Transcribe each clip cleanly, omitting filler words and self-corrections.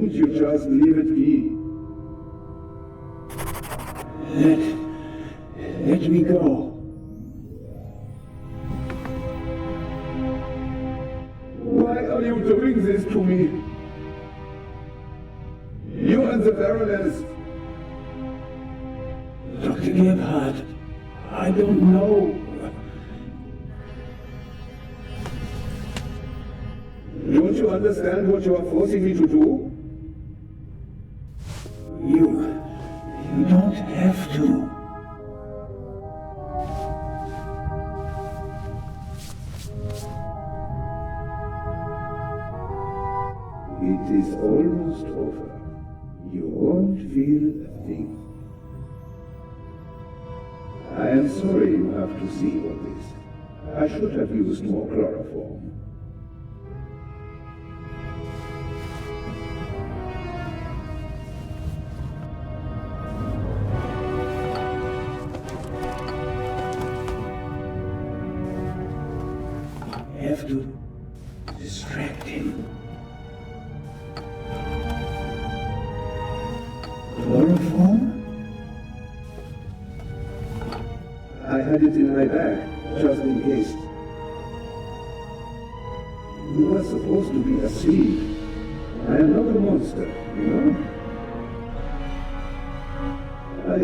couldn't you just leave it be? Let me go. Why are you doing this to me? You and the Baroness. Dr. Gebhardt, I don't know. Don't you understand what you are forcing me to do? You don't have to. It is almost over. You won't feel a thing. I am sorry you have to see all this. I should have used more chloroform. I have to distract him. Chloroform? I had it in my bag, just in case. You were supposed to be asleep. I am not a monster, you know? I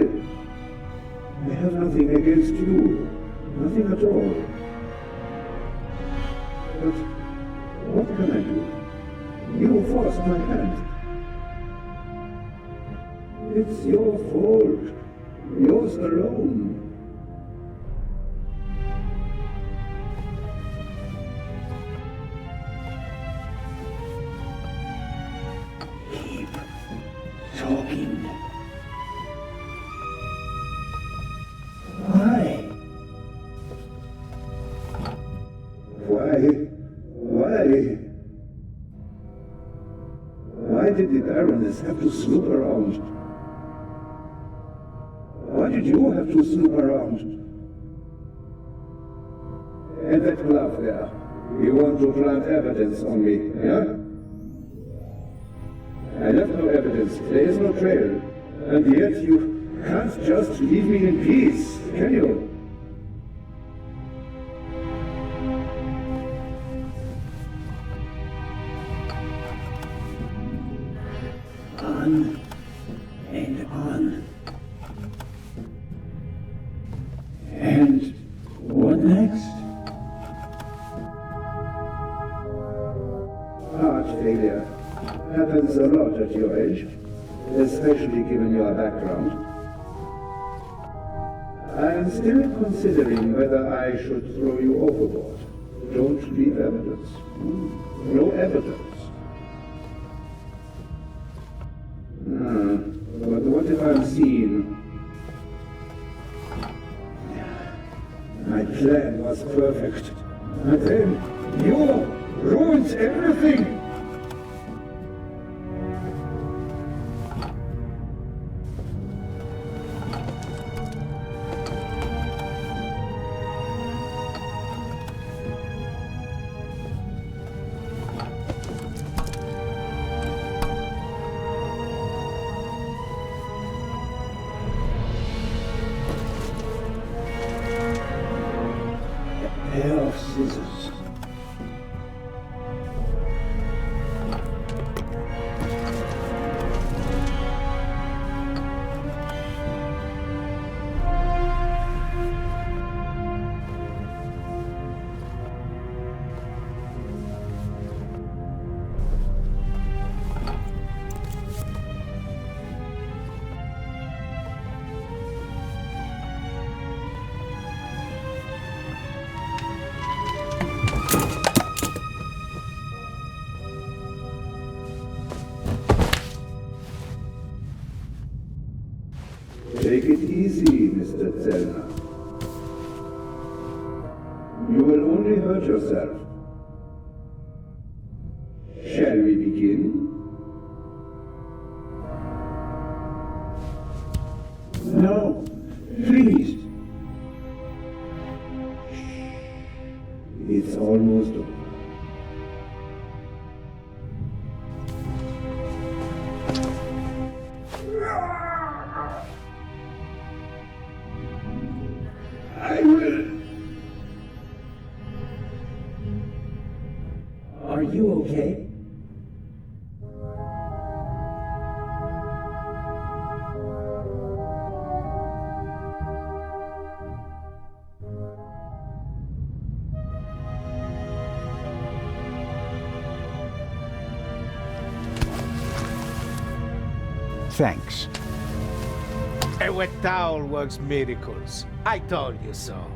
have nothing against you. Nothing at all. But what can I do? You forced my hand. It's your fault. Yours alone. Keep talking. Why? Why did the Baroness have to snoop around? Why did you have to snoop around? And that glove there. You want to plant evidence on me, yeah? I left no evidence. There is no trail. And yet you can't just leave me in peace, can you? On and on. And what next? Heart failure happens a lot at your age, especially given your background. I am still considering whether I should throw you overboard. Don't leave evidence. No evidence. But what if I'm seen? My plan was perfect. And then you ruined everything! Pair of scissors. Take it easy, Mr. Целнер. You will only hurt yourself. Shall we begin? No, please. It's almost over. Are you okay? Thanks. A wet towel works miracles. I told you so.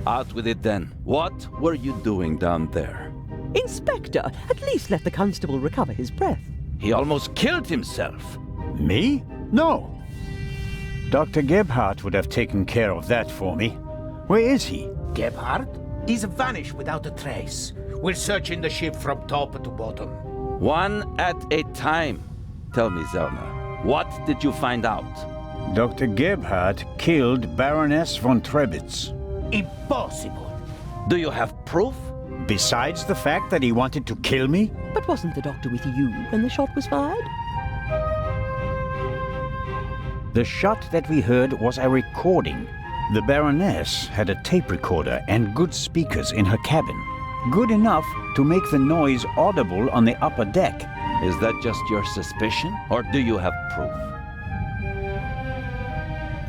Out with it then. What were you doing down there? Inspector, at least let the constable recover his breath. He almost killed himself. Me? No. Dr. Gebhardt would have taken care of that for me. Where is he? Gebhardt? He's vanished without a trace. We're searching the ship from top to bottom. One at a time. Tell me, Zelna, what did you find out? Dr. Gebhardt killed Baroness von Trebitz. Impossible. Do you have proof? Besides the fact that he wanted to kill me? But wasn't the doctor with you when the shot was fired? The shot that we heard was a recording. The Baroness had a tape recorder and good speakers in her cabin. Good enough to make the noise audible on the upper deck. Is that just your suspicion, or do you have proof?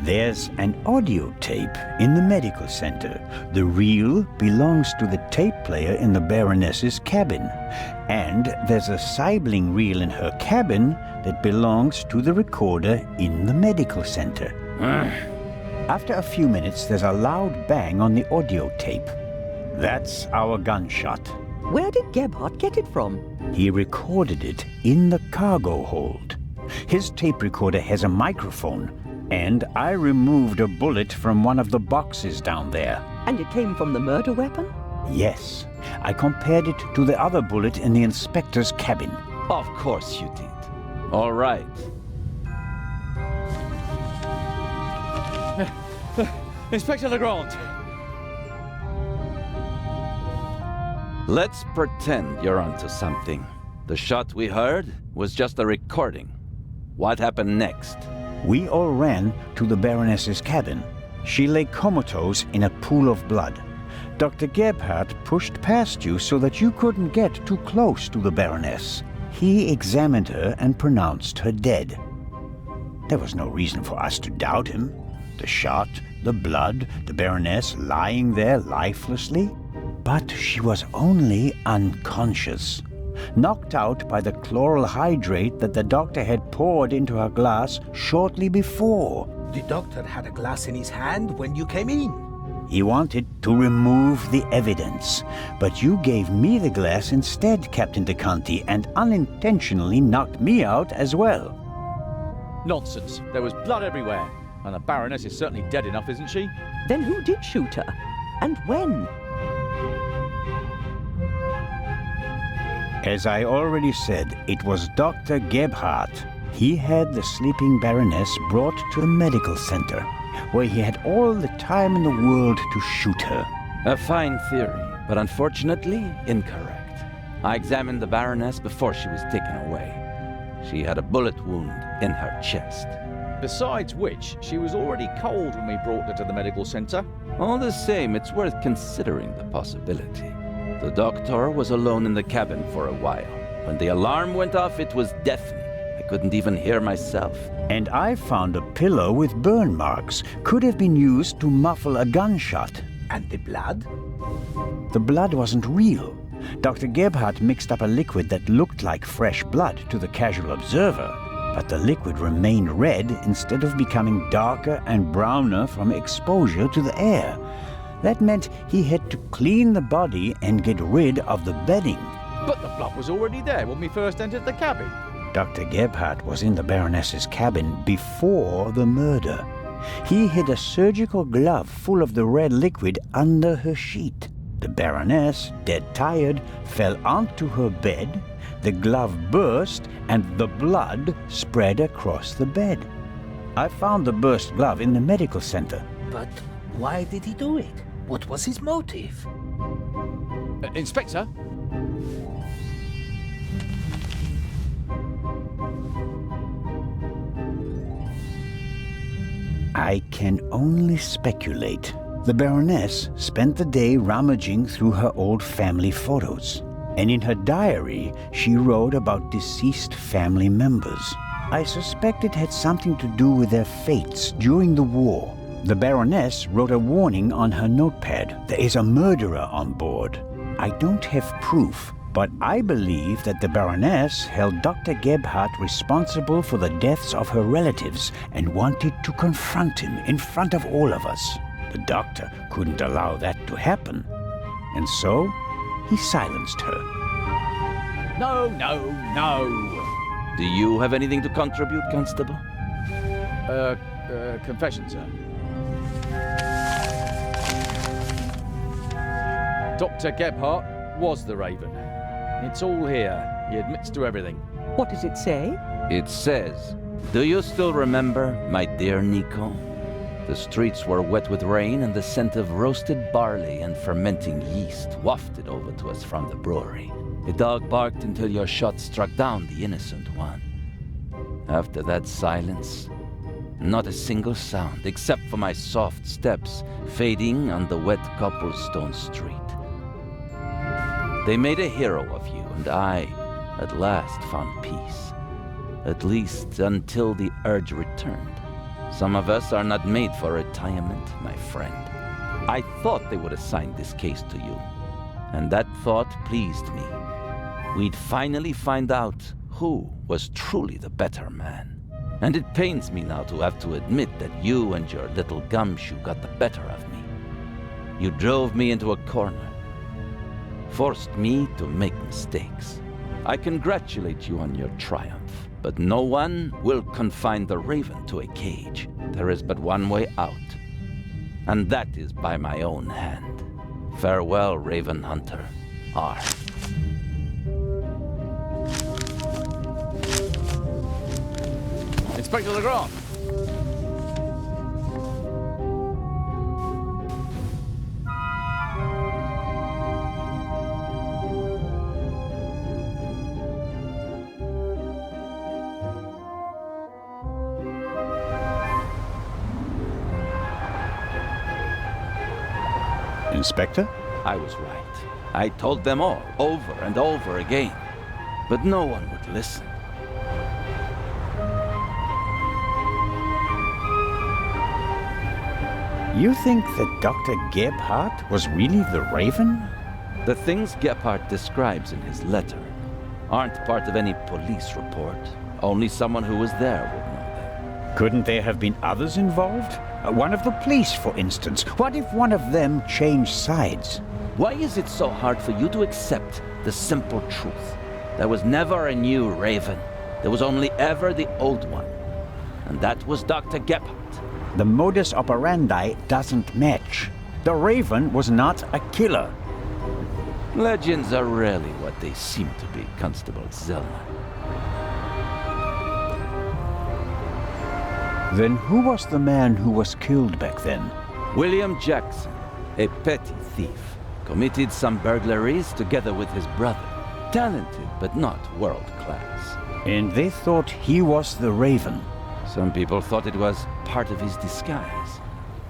There's an audio tape in the medical center. The reel belongs to the tape player in the Baroness's cabin. And there's a sibling reel in her cabin that belongs to the recorder in the medical center. After a few minutes, there's a loud bang on the audio tape. That's our gunshot. Where did Gebhardt get it from? He recorded it in the cargo hold. His tape recorder has a microphone, and I removed a bullet from one of the boxes down there. And it came from the murder weapon? Yes. I compared it to the other bullet in the inspector's cabin. Of course you did. All right. Inspector Legrand! Let's pretend you're onto something. The shot we heard was just a recording. What happened next? We all ran to the Baroness's cabin. She lay comatose in a pool of blood. Dr. Gebhardt pushed past you so that you couldn't get too close to the Baroness. He examined her and pronounced her dead. There was no reason for us to doubt him. The shot, the blood, the Baroness lying there lifelessly. But she was only unconscious, knocked out by the chloral hydrate that the doctor had poured into her glass shortly before. The doctor had a glass in his hand when you came in. He wanted to remove the evidence, but you gave me the glass instead, Captain DeConti, and unintentionally knocked me out as well. Nonsense. There was blood everywhere. And the Baroness is certainly dead enough, isn't she? Then who did shoot her? And when? As I already said, it was Dr. Gebhardt. He had the sleeping Baroness brought to the medical center, where he had all the time in the world to shoot her. A fine theory, but unfortunately incorrect. I examined the Baroness before she was taken away. She had a bullet wound in her chest. Besides which, she was already cold when we brought her to the medical center. All the same, it's worth considering the possibility. The doctor was alone in the cabin for a while. When the alarm went off, it was deafening. I couldn't even hear myself. And I found a pillow with burn marks. Could have been used to muffle a gunshot. And the blood? The blood wasn't real. Dr. Gebhardt mixed up a liquid that looked like fresh blood to the casual observer. But the liquid remained red instead of becoming darker and browner from exposure to the air. That meant he had to clean the body and get rid of the bedding. But the blood was already there when we first entered the cabin. Dr. Gebhardt was in the Baroness's cabin before the murder. He hid a surgical glove full of the red liquid under her sheet. The Baroness, dead tired, fell onto her bed. The glove burst and the blood spread across the bed. I found the burst glove in the medical center. But why did he do it? What was his motive? Inspector? I can only speculate. The Baroness spent the day rummaging through her old family photos, and in her diary she wrote about deceased family members. I suspect it had something to do with their fates during the war. The Baroness wrote a warning on her notepad. There is a murderer on board. I don't have proof, but I believe that the Baroness held Dr. Gebhardt responsible for the deaths of her relatives and wanted to confront him in front of all of us. The doctor couldn't allow that to happen, and so he silenced her. No. Do you have anything to contribute, Constable? Confession, sir. Dr. Gebhardt was the Raven. It's all here. He admits to everything. What does it say? It says, "Do you still remember, my dear Nico? The streets were wet with rain and the scent of roasted barley and fermenting yeast wafted over to us from the brewery. A dog barked until your shot struck down the innocent one. After that silence, not a single sound except for my soft steps fading on the wet cobblestone street. They made a hero of you, and I, at last, found peace. At least until the urge returned. Some of us are not made for retirement, my friend. I thought they would assign this case to you, and that thought pleased me. We'd finally find out who was truly the better man. And it pains me now to have to admit that you and your little gumshoe got the better of me. You drove me into a corner, forced me to make mistakes. I congratulate you on your triumph, but no one will confine the Raven to a cage. There is but one way out, and that is by my own hand. Farewell, Raven Hunter. R." Inspector Legrand. Inspector? I was right. I told them all, over and over again. But no one would listen. You think that Dr. Gebhardt was really the Raven? The things Gebhardt describes in his letter aren't part of any police report. Only someone who was there would know them. Couldn't there have been others involved? One of the police, for instance. What if one of them changed sides? Why is it so hard for you to accept the simple truth? There was never a new Raven. There was only ever the old one. And that was Dr. Gebhardt. The modus operandi doesn't match. The Raven was not a killer. Legends are rarely what they seem to be, Constable Zellner. Then who was the man who was killed back then? William Jackson, a petty thief, committed some burglaries together with his brother. Talented, but not world-class. And they thought he was the Raven. Some people thought it was part of his disguise.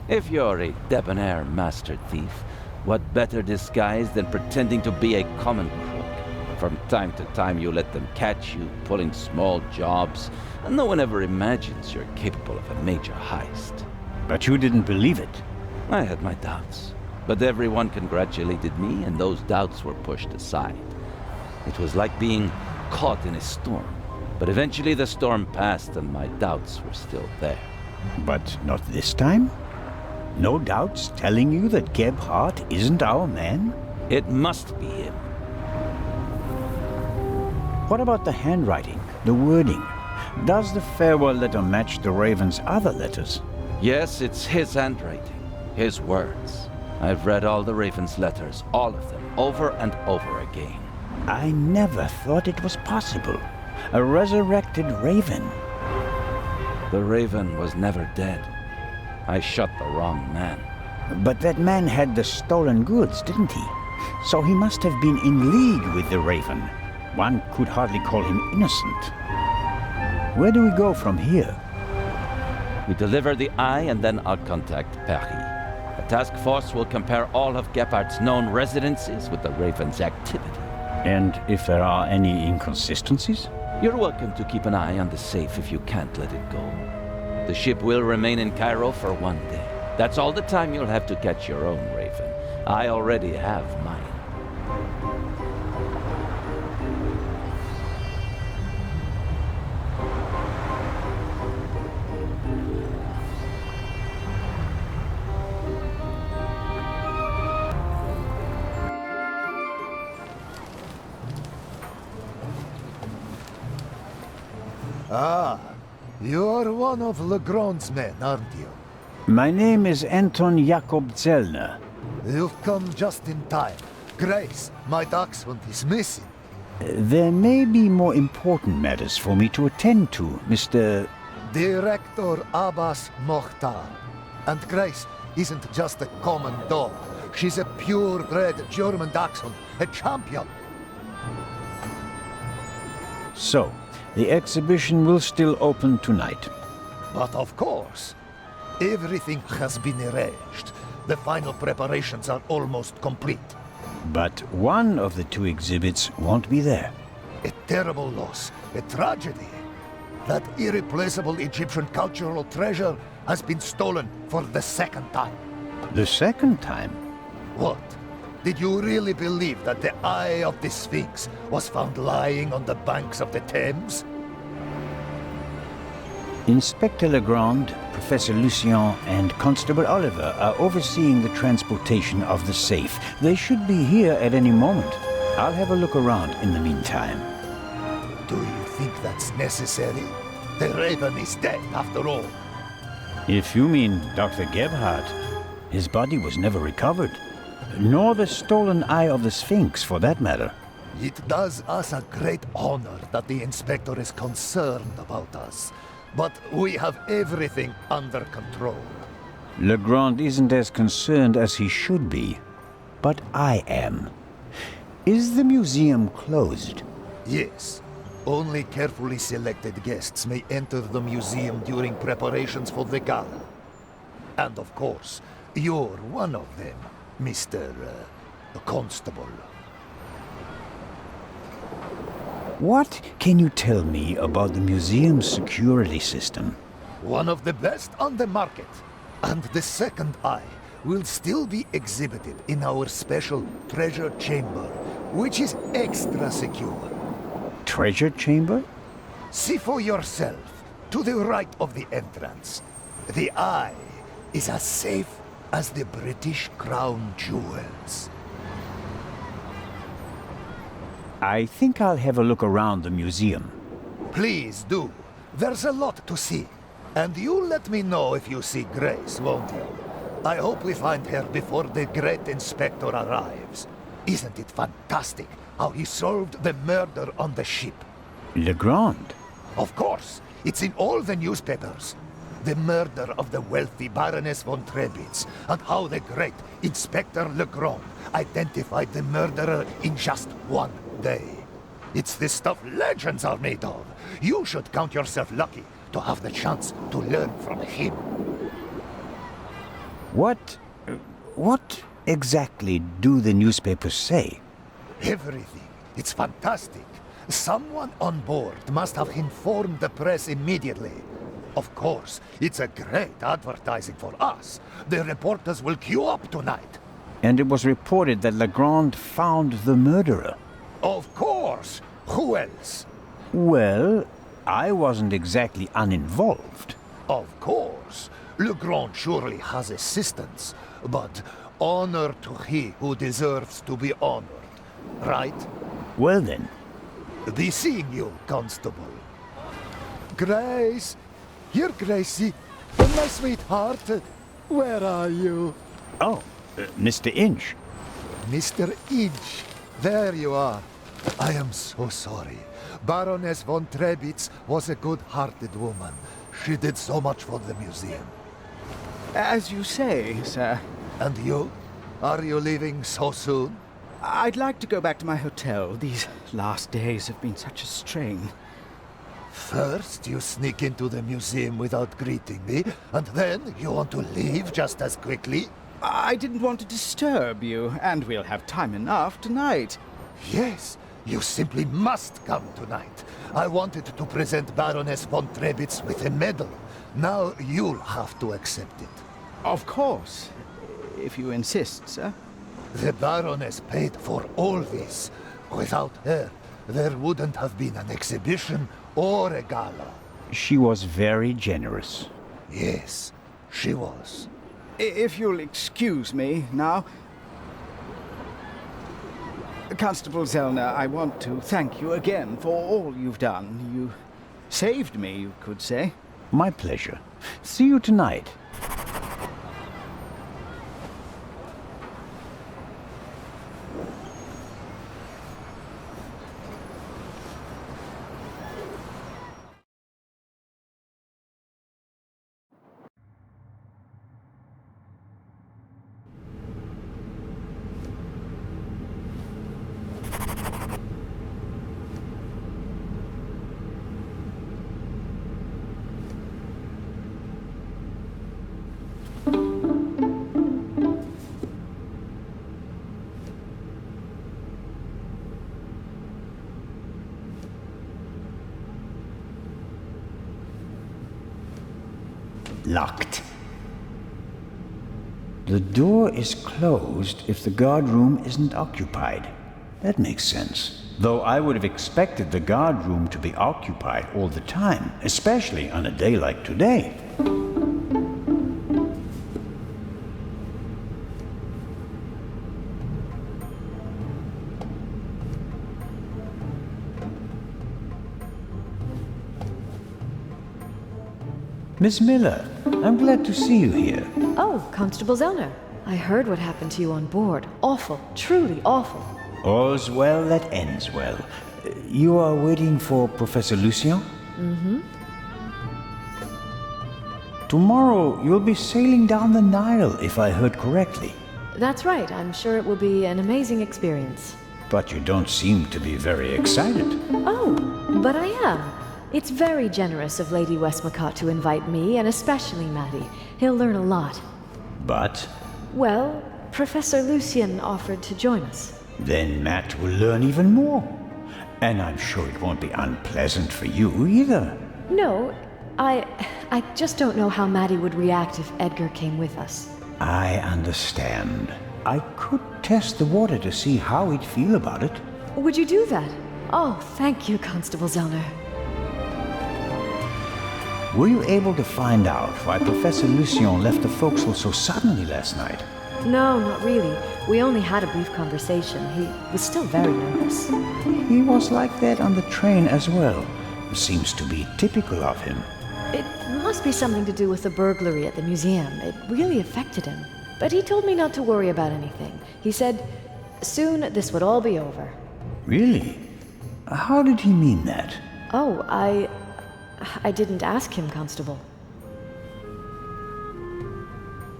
If you're a debonair master thief, what better disguise than pretending to be a common crook? From time to time you let them catch you pulling small jobs, and no one ever imagines you're capable of a major heist. But you didn't believe it. I had my doubts, but everyone congratulated me and those doubts were pushed aside. It was like being caught in a storm. But eventually the storm passed and my doubts were still there. But not this time? No doubts telling you that Gebhardt isn't our man? It must be him. What about the handwriting, the wording? Does the farewell letter match the Raven's other letters? Yes, it's his handwriting, his words. I've read all the Raven's letters, all of them, over and over again. I never thought it was possible. A resurrected Raven. The Raven was never dead. I shot the wrong man. But that man had the stolen goods, didn't he? So he must have been in league with the Raven. One could hardly call him innocent. Where do we go from here? We deliver the eye and then I'll contact Paris. The task force will compare all of Gephardt's known residences with the Raven's activity. And if there are any inconsistencies? You're welcome to keep an eye on the safe if you can't let it go. The ship will remain in Cairo for 1 day. That's all the time you'll have to catch your own Raven. I already have mine. Ah, you're one of Legrand's men, aren't you? My name is Antona Yakоба Целнера. You've come just in time. Grace, my dachshund, is missing. There may be more important matters for me to attend to, Mr. Director Abbas Mokhtar. And Grace isn't just a common dog. She's a purebred German dachshund, a champion. So, the exhibition will still open tonight. But of course, everything has been arranged. The final preparations are almost complete. But one of the two exhibits won't be there. A terrible loss, a tragedy. That irreplaceable Egyptian cultural treasure has been stolen for the second time. The second time? What? Did you really believe that the eye of the Sphinx was found lying on the banks of the Thames? Inspector Legrand, Professor Lucien, and Constable Oliver are overseeing the transportation of the safe. They should be here at any moment. I'll have a look around in the meantime. Do you think that's necessary? The Raven is dead, after all. If you mean Dr. Gebhardt, his body was never recovered. Nor the stolen eye of the Sphinx, for that matter. It does us a great honor that the Inspector is concerned about us. But we have everything under control. Legrand isn't as concerned as he should be. But I am. Is the museum closed? Yes. Only carefully selected guests may enter the museum during preparations for the gala. And of course, you're one of them, Mr. Constable. What can you tell me about the museum's security system? One of the best on the market. And the second eye will still be exhibited in our special treasure chamber, which is extra secure. Treasure chamber? See for yourself, to the right of the entrance. The eye is as safe as the British Crown jewels. I think I'll have a look around the museum. Please do. There's a lot to see. And you let me know if you see Grace, won't you? I hope we find her before the great inspector arrives. Isn't it fantastic how he solved the murder on the ship? Legrand? Of course. It's in all the newspapers. The murder of the wealthy Baroness von Trebitz, and how the great Inspector Legrand identified the murderer in just 1 day. It's the stuff legends are made of. You should count yourself lucky to have the chance to learn from him. What exactly do the newspapers say? Everything. It's fantastic. Someone on board must have informed the press immediately. Of course, it's a great advertising for us. The reporters will queue up tonight. And it was reported that Legrand found the murderer. Of course! Who else? Well, I wasn't exactly uninvolved. Of course. Legrand surely has assistants, but honor to he who deserves to be honored, right? Well then. Be seeing you, Constable. Grace! Here, Gracie. My sweetheart. Where are you? Oh, Mr. Inch. Mr. Inch. There you are. I am so sorry. Baroness von Trebitz was a good-hearted woman. She did so much for the museum. As you say, sir. And you? Are you leaving so soon? I'd like to go back to my hotel. These last days have been such a strain. First, you sneak into the museum without greeting me, and then you want to leave just as quickly? I didn't want to disturb you, and we'll have time enough tonight. Yes, you simply must come tonight. I wanted to present Baroness von Trebitz with a medal. Now you'll have to accept it. Of course, if you insist, sir. The Baroness paid for all this. Without her, there wouldn't have been an exhibition or a gala. She was very generous. Yes, she was. If you'll excuse me now. Constable Zellner, I want to thank you again for all you've done. You saved me, you could say. My pleasure. See you tonight. Locked. The door is closed if the guard room isn't occupied. That makes sense. Though I would have expected the guard room to be occupied all the time, especially on a day like today. Miss Miller, I'm glad to see you here. Oh, Constable Zellner. I heard what happened to you on board. Awful. Truly awful. All's well that ends well. You are waiting for Professor Lucien? Mm-hmm. Tomorrow you'll be sailing down the Nile, if I heard correctly. That's right. I'm sure it will be an amazing experience. But you don't seem to be very excited. Oh, but I am. It's very generous of Lady Westmacott to invite me, and especially Maddie. He'll learn a lot. But? Well, Professor Lucien offered to join us. Then Matt will learn even more. And I'm sure it won't be unpleasant for you either. No, I just don't know how Maddie would react if Edgar came with us. I understand. I could test the water to see how he'd feel about it. Would you do that? Oh, thank you, Constable Zellner. Were you able to find out why Professor Lucien left the forecastle so suddenly last night? No, not really. We only had a brief conversation. He was still very nervous. He was like that on the train as well. Seems to be typical of him. It must be something to do with the burglary at the museum. It really affected him. But he told me not to worry about anything. He said, soon this would all be over. Really? How did he mean that? Oh, I didn't ask him, Constable.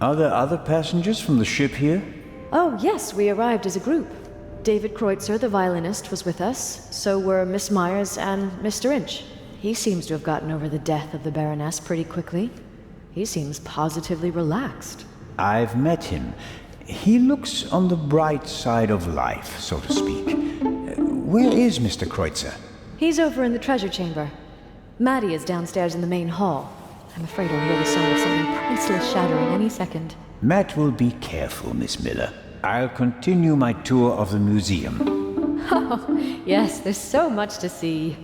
Are there other passengers from the ship here? Oh, yes, we arrived as a group. David Kreutzer, the violinist, was with us. So were Miss Myers and Mr. Inch. He seems to have gotten over the death of the Baroness pretty quickly. He seems positively relaxed. I've met him. He looks on the bright side of life, so to speak. Where is Mr. Kreutzer? He's over in the treasure chamber. Maddie is downstairs in the main hall. I'm afraid I'll hear the sound of something priceless shattering any second. Matt will be careful, Miss Miller. I'll continue my tour of the museum. Oh, yes, there's so much to see.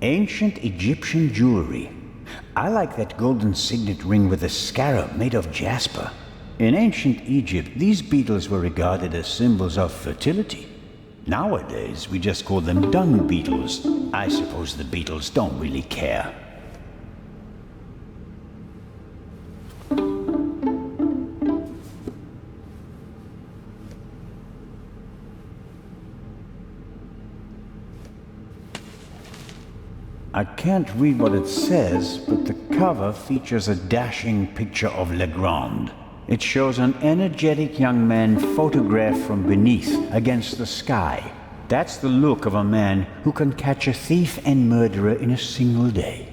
Ancient Egyptian jewelry. I like that golden signet ring with a scarab made of jasper. In ancient Egypt, these beetles were regarded as symbols of fertility. Nowadays, we just call them dung beetles. I suppose the beetles don't really care. I can't read what it says, but the cover features a dashing picture of Legrand. It shows an energetic young man photographed from beneath, against the sky. That's the look of a man who can catch a thief and murderer in a single day.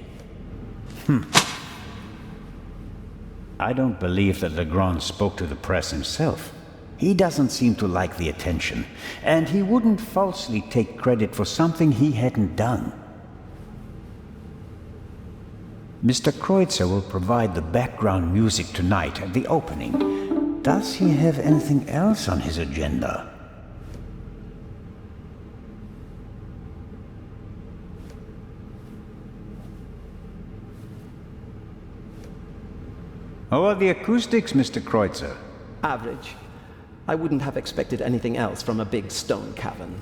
I don't believe that Legrand spoke to the press himself. He doesn't seem to like the attention, and he wouldn't falsely take credit for something he hadn't done. Mr. Kreutzer will provide the background music tonight at the opening. Does he have anything else on his agenda? How are the acoustics, Mr. Kreutzer? Average. I wouldn't have expected anything else from a big stone cavern.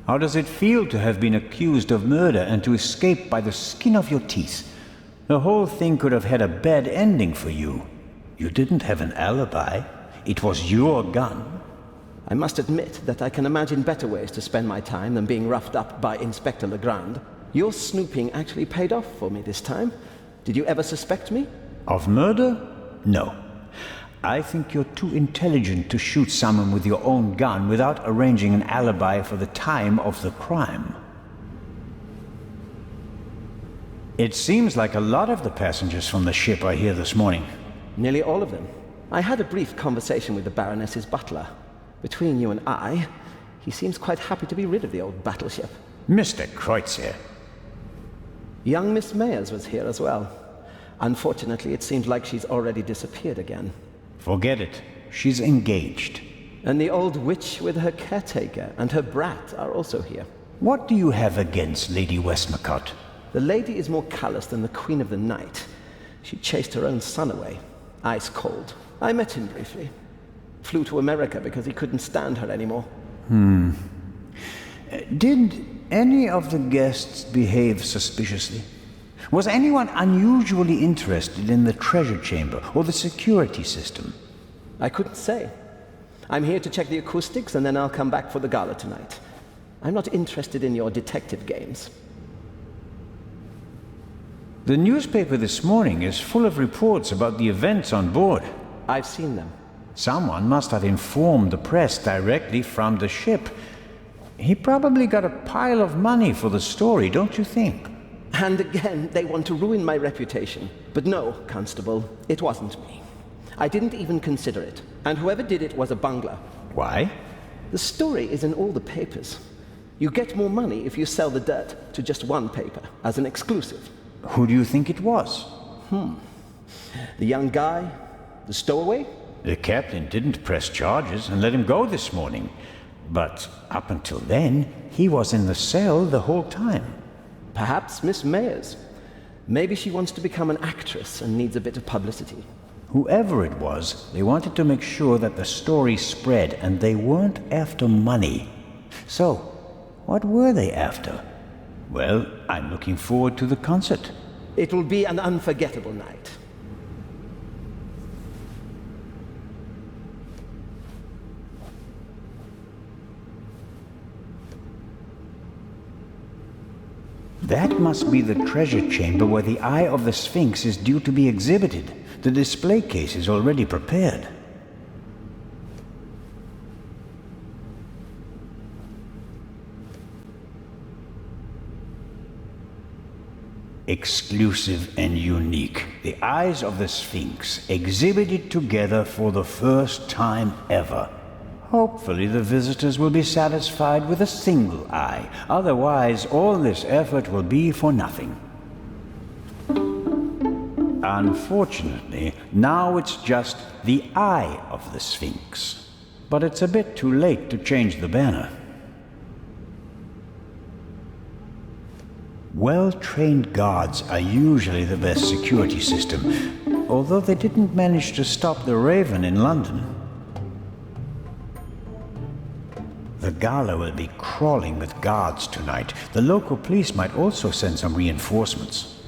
How does it feel to have been accused of murder and to escape by the skin of your teeth? The whole thing could have had a bad ending for you. You didn't have an alibi. It was your gun. I must admit that I can imagine better ways to spend my time than being roughed up by Inspector Legrand. Your snooping actually paid off for me this time. Did you ever suspect me? Of murder? No. I think you're too intelligent to shoot someone with your own gun without arranging an alibi for the time of the crime. It seems like a lot of the passengers from the ship are here this morning. Nearly all of them. I had a brief conversation with the Baroness's butler. Between you and I, he seems quite happy to be rid of the old battleship. Mr. Kreutzer. Young Miss Mayers was here as well. Unfortunately, it seems like she's already disappeared again. Forget it. She's engaged. And the old witch with her caretaker and her brat are also here. What do you have against Lady Westmacott? The lady is more callous than the Queen of the Night. She chased her own son away. Ice cold. I met him briefly. Flew to America because he couldn't stand her anymore. Did any of the guests behave suspiciously? Was anyone unusually interested in the treasure chamber or the security system? I couldn't say. I'm here to check the acoustics and then I'll come back for the gala tonight. I'm not interested in your detective games. The newspaper this morning is full of reports about the events on board. I've seen them. Someone must have informed the press directly from the ship. He probably got a pile of money for the story, don't you think? And again, they want to ruin my reputation. But no, Constable, it wasn't me. I didn't even consider it. And whoever did it was a bungler. Why? The story is in all the papers. You get more money if you sell the dirt to just one paper, as an exclusive. Who do you think it was? The young guy? The stowaway? The captain didn't press charges and let him go this morning. But up until then, he was in the cell the whole time. Perhaps Miss Mayers. Maybe she wants to become an actress and needs a bit of publicity. Whoever it was, they wanted to make sure that the story spread, and they weren't after money. So, what were they after? Well, I'm looking forward to the concert. It will be an unforgettable night. That must be the treasure chamber where the Eye of the Sphinx is due to be exhibited. The display case is already prepared. Exclusive and unique. The Eyes of the Sphinx, exhibited together for the first time ever. Hopefully the visitors will be satisfied with a single eye. Otherwise, all this effort will be for nothing. Unfortunately, now it's just the Eye of the Sphinx. But it's a bit too late to change the banner. Well-trained guards are usually the best security system, although they didn't manage to stop the Raven in London. The gala will be crawling with guards tonight. The local police might also send some reinforcements.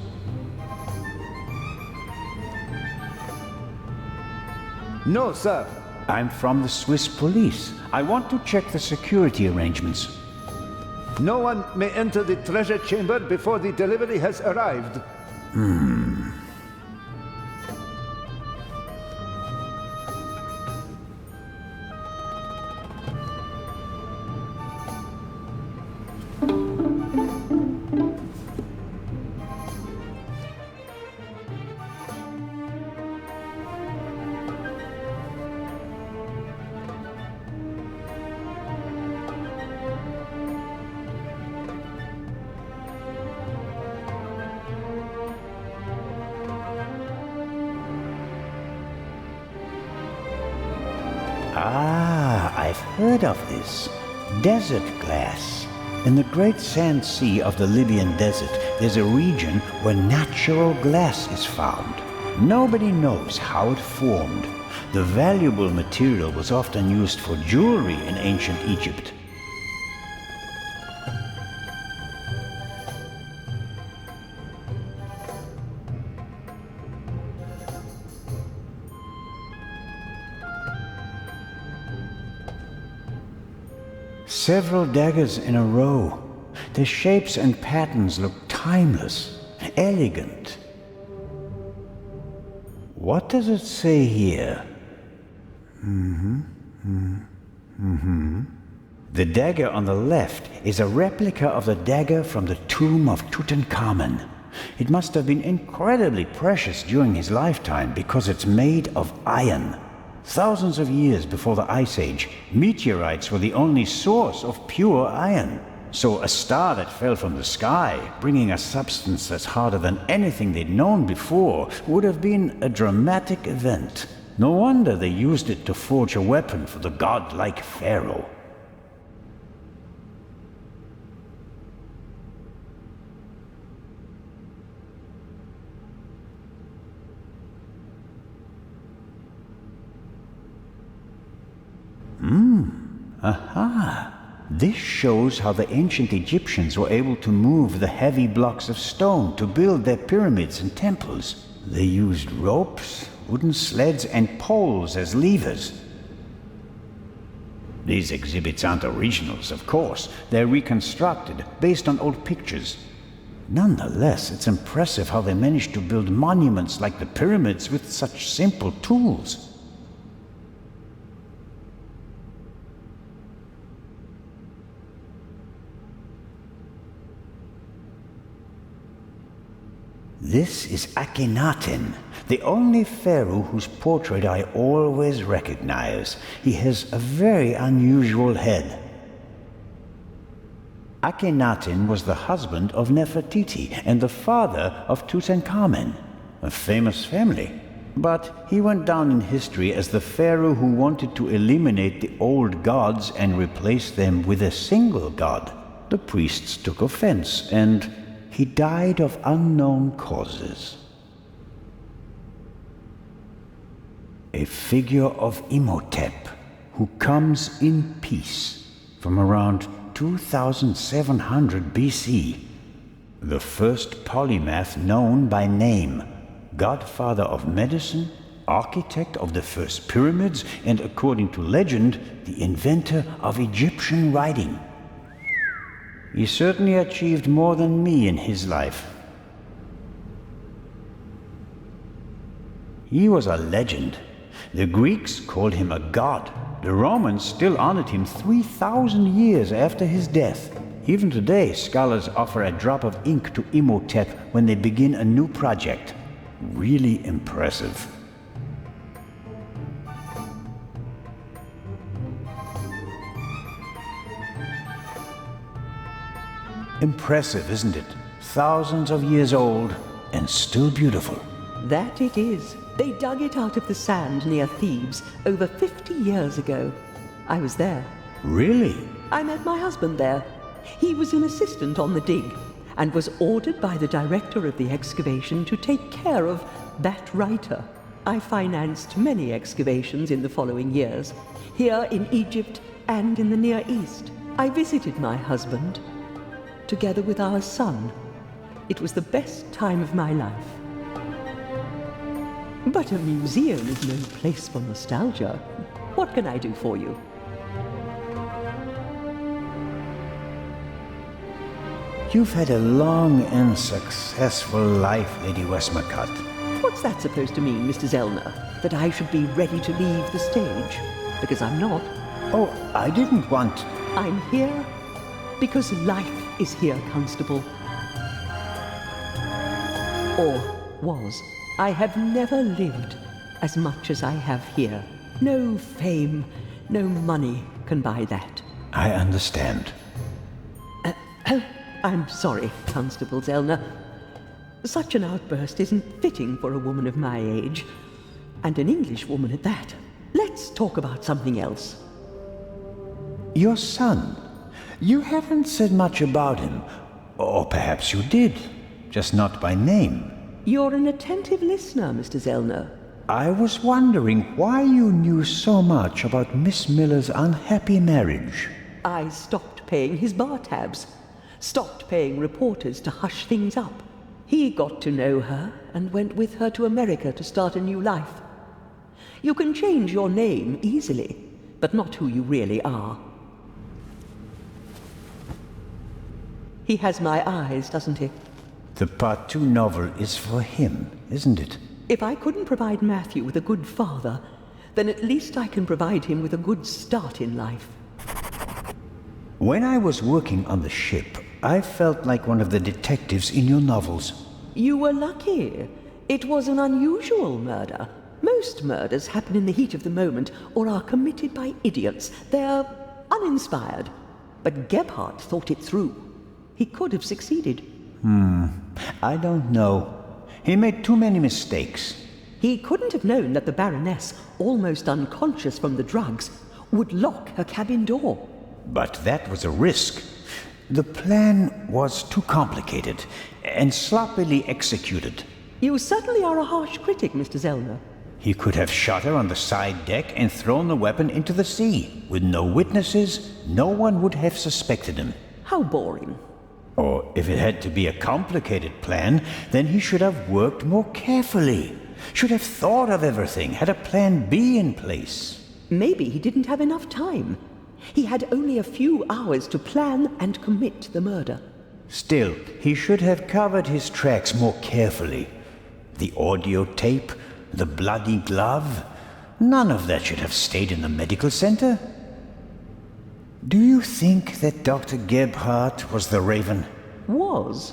No, sir. I'm from the Swiss police. I want to check the security arrangements. No one may enter the treasure chamber before the delivery has arrived. Ah, I've heard of this. Desert glass. In the great sand sea of the Libyan desert, there's a region where natural glass is found. Nobody knows how it formed. The valuable material was often used for jewelry in ancient Egypt. Several daggers in a row. Their shapes and patterns look timeless, elegant. What does it say here? The dagger on the left is a replica of the dagger from the tomb of Tutankhamun. It must have been incredibly precious during his lifetime because it's made of iron. Thousands of years before the Ice Age, meteorites were the only source of pure iron. So a star that fell from the sky, bringing a substance that's harder than anything they'd known before, would have been a dramatic event. No wonder they used it to forge a weapon for the godlike pharaoh. Aha! This shows how the ancient Egyptians were able to move the heavy blocks of stone to build their pyramids and temples. They used ropes, wooden sleds, and poles as levers. These exhibits aren't originals, of course. They're reconstructed, based on old pictures. Nonetheless, it's impressive how they managed to build monuments like the pyramids with such simple tools. This is Akhenaten, the only pharaoh whose portrait I always recognize. He has a very unusual head. Akhenaten was the husband of Nefertiti and the father of Tutankhamun, a famous family. But he went down in history as the pharaoh who wanted to eliminate the old gods and replace them with a single god. The priests took offense, and he died of unknown causes. A figure of Imhotep, who comes in peace from around 2700 BC. The first polymath known by name, godfather of medicine, architect of the first pyramids, and according to legend, the inventor of Egyptian writing. He certainly achieved more than me in his life. He was a legend. The Greeks called him a god. The Romans still honored him 3,000 years after his death. Even today, scholars offer a drop of ink to Imhotep when they begin a new project. Really impressive. Impressive, isn't it? Thousands of years old and still beautiful. That it is. They dug it out of the sand near Thebes over 50 years ago. I was there. Really? I met my husband there. He was an assistant on the dig and was ordered by the director of the excavation to take care of that writer. I financed many excavations in the following years, here in Egypt and in the Near East. I visited my husband, together with our son. It was the best time of my life. But a museum is no place for nostalgia. What can I do for you? You've had a long and successful life, Lady Westmacott. What's that supposed to mean, Mr. Zellner? That I should be ready to leave the stage? Because I'm not. Oh, I didn't want... I'm here because life is here, Constable. Or was. I have never lived as much as I have here. No fame, no money can buy that. I understand. I'm sorry, Constable Zellner. Such an outburst isn't fitting for a woman of my age, and an English woman at that. Let's talk about something else. Your son. You haven't said much about him. Or perhaps you did, just not by name. You're an attentive listener, Mr. Zellner. I was wondering why you knew so much about Miss Miller's unhappy marriage. I stopped paying his bar tabs, stopped paying reporters to hush things up. He got to know her and went with her to America to start a new life. You can change your name easily, but not who you really are. He has my eyes, doesn't he? The Part 2 novel is for him, isn't it? If I couldn't provide Matthew with a good father, then at least I can provide him with a good start in life. When I was working on the ship, I felt like one of the detectives in your novels. You were lucky. It was an unusual murder. Most murders happen in the heat of the moment or are committed by idiots. They're uninspired. But Gebhardt thought it through. He could have succeeded. I don't know. He made too many mistakes. He couldn't have known that the Baroness, almost unconscious from the drugs, would lock her cabin door. But that was a risk. The plan was too complicated and sloppily executed. You certainly are a harsh critic, Mr. Zellner. He could have shot her on the side deck and thrown the weapon into the sea. With no witnesses, no one would have suspected him. How boring. Or if it had to be a complicated plan, then he should have worked more carefully. Should have thought of everything, had a plan B in place. Maybe he didn't have enough time. He had only a few hours to plan and commit the murder. Still, he should have covered his tracks more carefully. The audio tape, the bloody glove, none of that should have stayed in the medical center. Do you think that Dr. Gebhardt was the Raven? Was?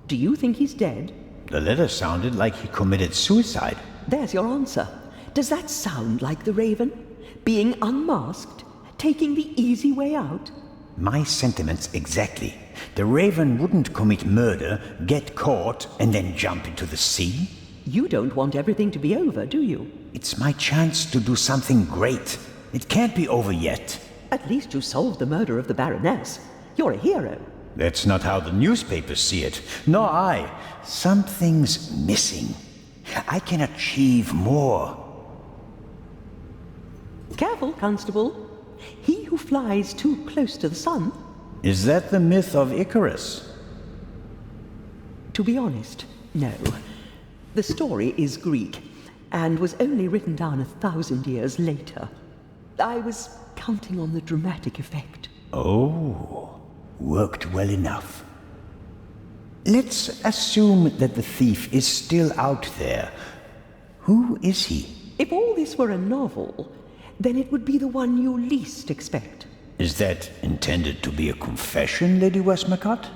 Do you think he's dead? The letter sounded like he committed suicide. There's your answer. Does that sound like the Raven? Being unmasked? Taking the easy way out? My sentiments exactly. The Raven wouldn't commit murder, get caught, and then jump into the sea. You don't want everything to be over, do you? It's my chance to do something great. It can't be over yet. At least you solved the murder of the Baroness. You're a hero. That's not how the newspapers see it. Nor I. Something's missing. I can achieve more. Careful, Constable. He who flies too close to the sun... Is that the myth of Icarus? To be honest, no. The story is Greek, and was only written down 1,000 years later. I was counting on the dramatic effect. Oh, worked well enough. Let's assume that the thief is still out there. Who is he? If all this were a novel, then it would be the one you least expect. Is that intended to be a confession, Lady Westmacott?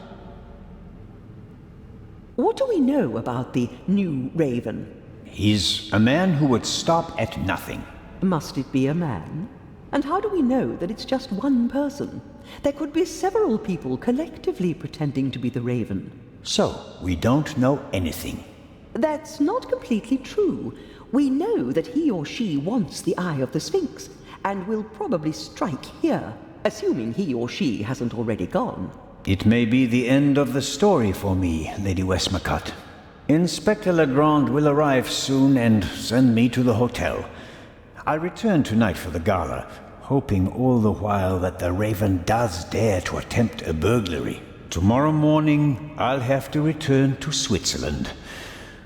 What do we know about the new Raven? He's a man who would stop at nothing. Must it be a man? And how do we know that it's just one person? There could be several people collectively pretending to be the Raven. So, we don't know anything. That's not completely true. We know that he or she wants the eye of the Sphinx, and will probably strike here, assuming he or she hasn't already gone. It may be the end of the story for me, Lady Westmacott. Inspector Legrand will arrive soon and send me to the hotel. I'll return tonight for the gala, hoping all the while that the Raven does dare to attempt a burglary. Tomorrow morning, I'll have to return to Switzerland.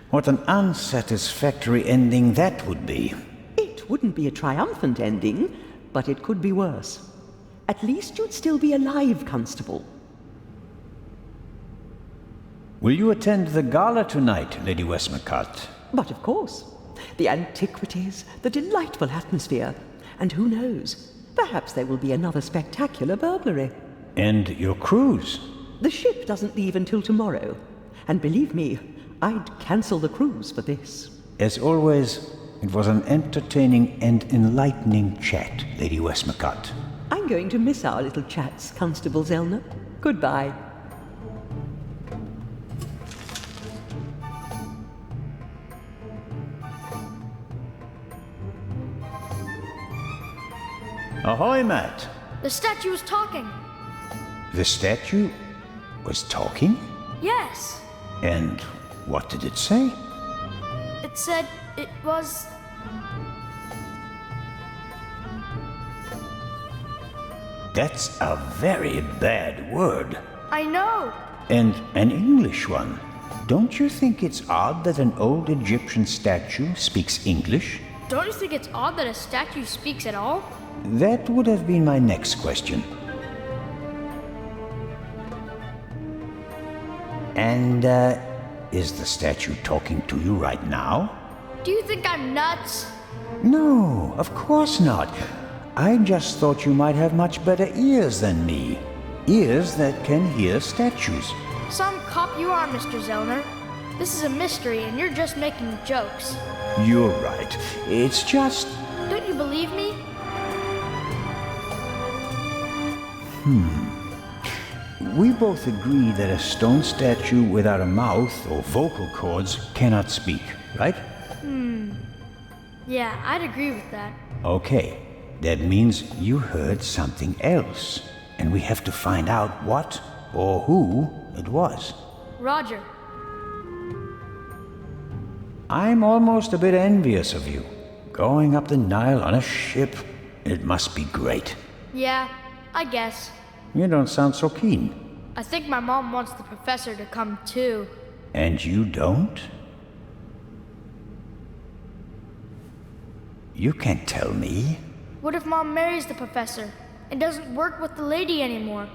What an unsatisfactory ending that would be. It wouldn't be a triumphant ending, but it could be worse. At least you'd still be alive, Constable. Will you attend the gala tonight, Lady Westmacott? But of course. The antiquities, the delightful atmosphere, and who knows, perhaps there will be another spectacular burglary. And your cruise? The ship doesn't leave until tomorrow, and believe me, I'd cancel the cruise for this. As always, it was an entertaining and enlightening chat, Lady Westmacott. I'm going to miss our little chats, Constable Zellner. Goodbye. Ahoy, Matt. The statue was talking. The statue was talking? Yes. And what did it say? It said it was... That's a very bad word. I know. And an English one. Don't you think it's odd that an old Egyptian statue speaks English? Don't you think it's odd that a statue speaks at all? That would have been my next question. And, is the statue talking to you right now? Do you think I'm nuts? No, of course not. I just thought you might have much better ears than me. Ears that can hear statues. Some cop you are, Mr. Zellner. This is a mystery and you're just making jokes. You're right. It's just... Don't you believe me? We both agree that a stone statue without a mouth or vocal cords cannot speak, right? Yeah, I'd agree with that. Okay, that means you heard something else, and we have to find out what or who it was. Roger. I'm almost a bit envious of you. Going up the Nile on a ship, it must be great. Yeah, I guess. You don't sound so keen. I think my mom wants the professor to come too. And you don't? You can't tell me. What if Mom marries the professor and doesn't work with the lady anymore?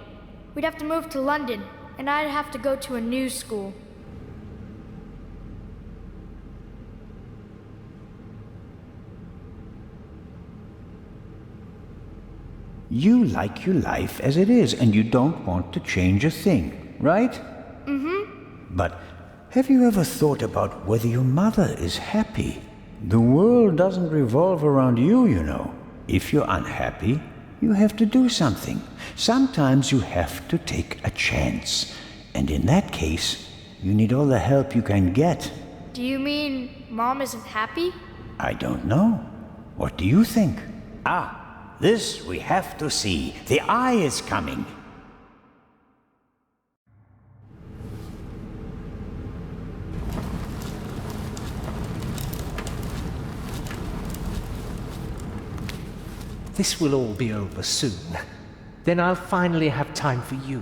We'd have to move to London, and I'd have to go to a new school. You like your life as it is, and you don't want to change a thing, right? Mm-hmm. But have you ever thought about whether your mother is happy? The world doesn't revolve around you, you know. If you're unhappy, you have to do something. Sometimes you have to take a chance. And in that case, you need all the help you can get. Do you mean Mom isn't happy? I don't know. What do you think? This we have to see. The eye is coming. This will all be over soon. Then I'll finally have time for you.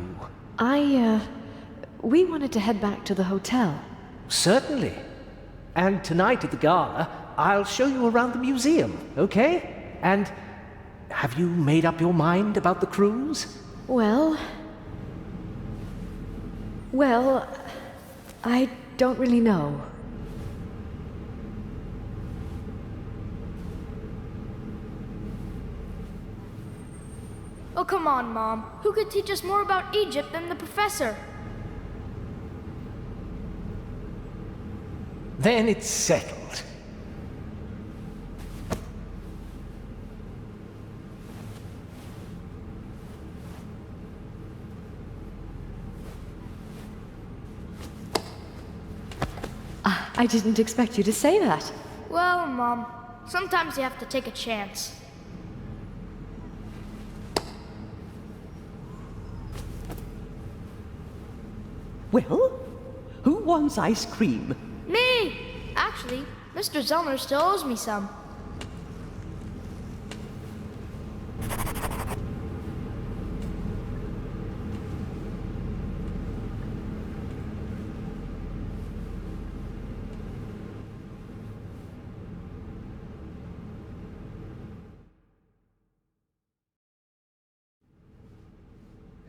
We wanted to head back to the hotel. Certainly. And tonight at the gala, I'll show you around the museum, okay? And have you made up your mind about the cruise? Well, I don't really know. Oh, come on, Mom. Who could teach us more about Egypt than the professor? Then it's settled. I didn't expect you to say that. Well, Mom, sometimes you have to take a chance. Well, who wants ice cream? Me! Actually, Mr. Zellner still owes me some.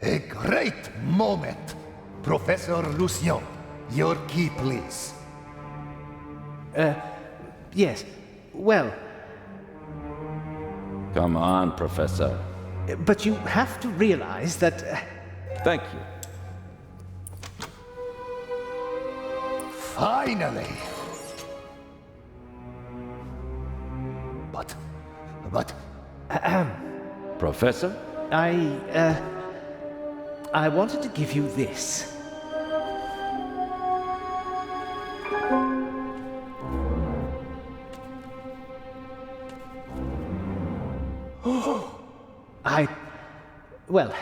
A great moment. Professor Lucien, your key, please. Yes. Well, Come on, Professor. but you have to realize that... Thank you. Finally! But... Professor? I wanted to give you this. Well,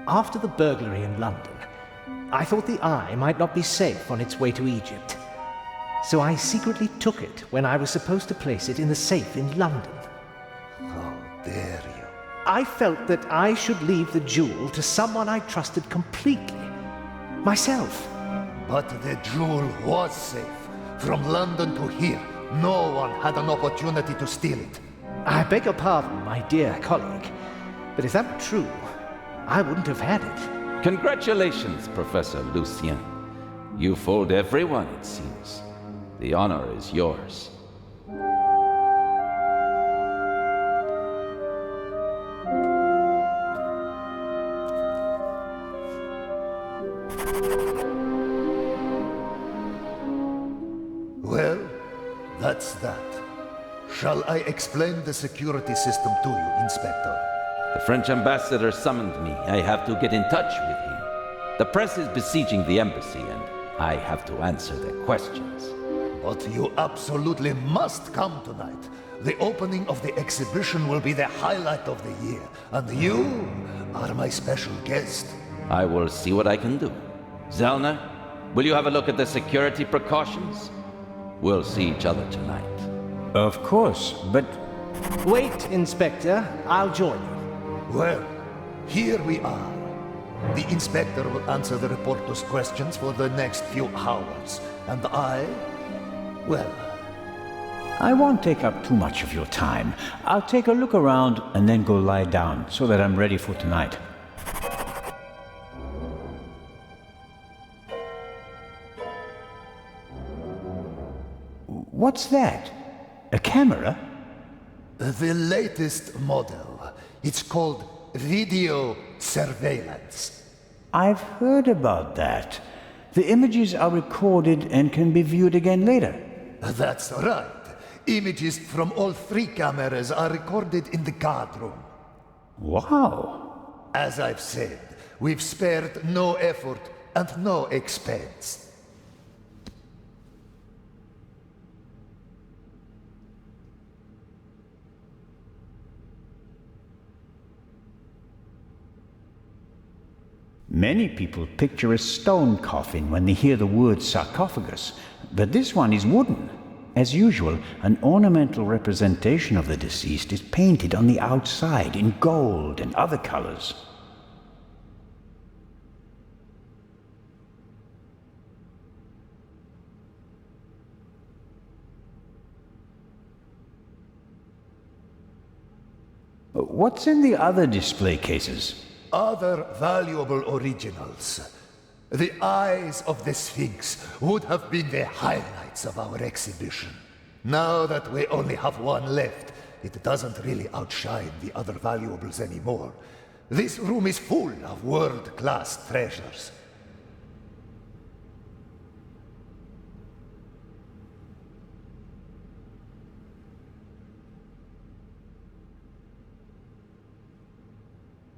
after the burglary in London, I thought the eye might not be safe on its way to Egypt. So I secretly took it when I was supposed to place it in the safe in London. How dare you? I felt that I should leave the jewel to someone I trusted completely. Myself. But the jewel was safe. From London to here, no one had an opportunity to steal it. I beg your pardon, my dear colleague, but if that were true, I wouldn't have had it. Congratulations, Professor Lucien. You fooled everyone, it seems. The honor is yours. Well, that's that. Shall I explain the security system to you, Inspector? The French ambassador summoned me. I have to get in touch with him. The press is besieging the embassy, and I have to answer their questions. But you absolutely must come tonight. The opening of the exhibition will be the highlight of the year, and you are my special guest. I will see what I can do. Zellner, will you have a look at the security precautions? We'll see each other tonight. Of course, but... Wait, Inspector. I'll join you. Well, here we are. The Inspector will answer the reporter's questions for the next few hours. And well... I won't take up too much of your time. I'll take a look around and then go lie down so that I'm ready for tonight. What's that? A camera? The latest model. It's called video surveillance. I've heard about that. The images are recorded and can be viewed again later. That's right. Images from all 3 cameras are recorded in the guard room. Wow. As I've said, we've spared no effort and no expense. Many people picture a stone coffin when they hear the word sarcophagus, but this one is wooden. As usual, an ornamental representation of the deceased is painted on the outside in gold and other colors. What's in the other display cases? Other valuable originals. The eyes of the Sphinx would have been the highlights of our exhibition. Now that we only have one left, it doesn't really outshine the other valuables anymore. This room is full of world-class treasures.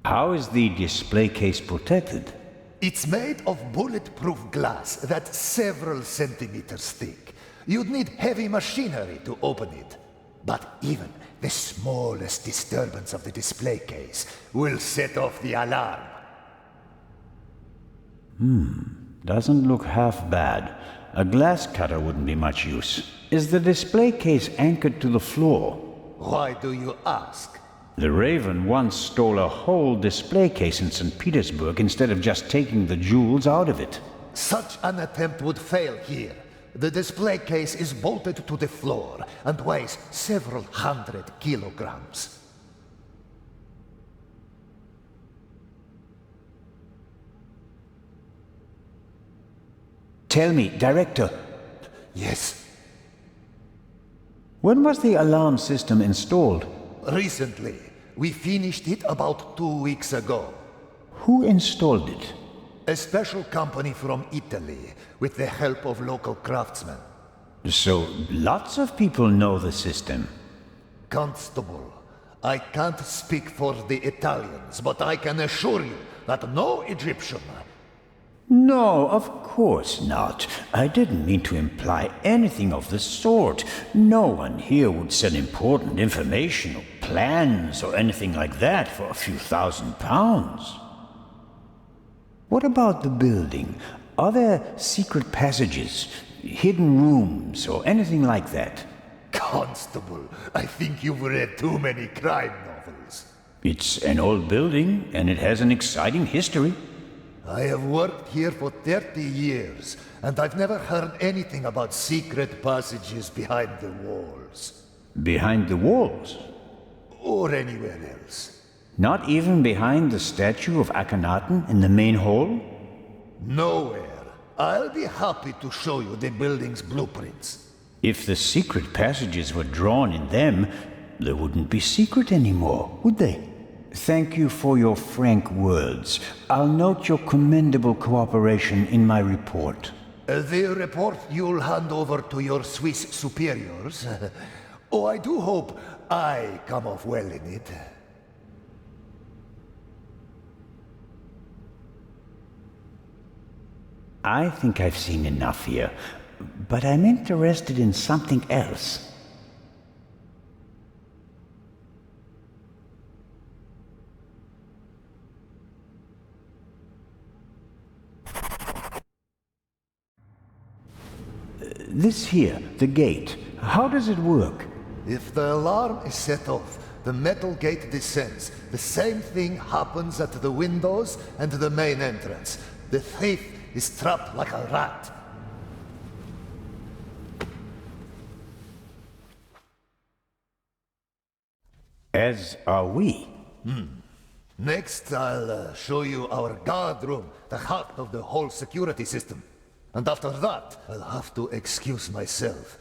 How is the display case protected? It's made of bulletproof glass that's several centimeters thick. You'd need heavy machinery to open it. But even the smallest disturbance of the display case will set off the alarm. Doesn't look half bad. A glass cutter wouldn't be much use. Is the display case anchored to the floor? Why do you ask? The Raven once stole a whole display case in St. Petersburg instead of just taking the jewels out of it. Such an attempt would fail here. The display case is bolted to the floor and weighs several 100 kilograms. Tell me, Director. Yes? When was the alarm system installed? Recently. We finished it about 2 weeks ago. Who installed it? A special company from Italy, with the help of local craftsmen. So, lots of people know the system. Constable, I can't speak for the Italians, but I can assure you that no Egyptian... No, of course not. I didn't mean to imply anything of the sort. No one here would sell important information or plans or anything like that for a few £1,000. What about the building? Are there secret passages, hidden rooms, or anything like that? Constable, I think you've read too many crime novels. It's an old building, and it has an exciting history. I have worked here for 30 years, and I've never heard anything about secret passages behind the walls. Behind the walls? Or anywhere else. Not even behind the statue of Akhenaten in the main hall? Nowhere. I'll be happy to show you the building's blueprints. If the secret passages were drawn in them, they wouldn't be secret anymore, would they? Thank you for your frank words. I'll note your commendable cooperation in my report. The report you'll hand over to your Swiss superiors? Oh, I do hope I come off well in it. I think I've seen enough here, but I'm interested in something else. This here, the gate, how does it work? If the alarm is set off, the metal gate descends. The same thing happens at the windows and the main entrance. The thief is trapped like a rat. As are we. Next, I'll show you our guard room, the heart of the whole security system. And after that, I'll have to excuse myself.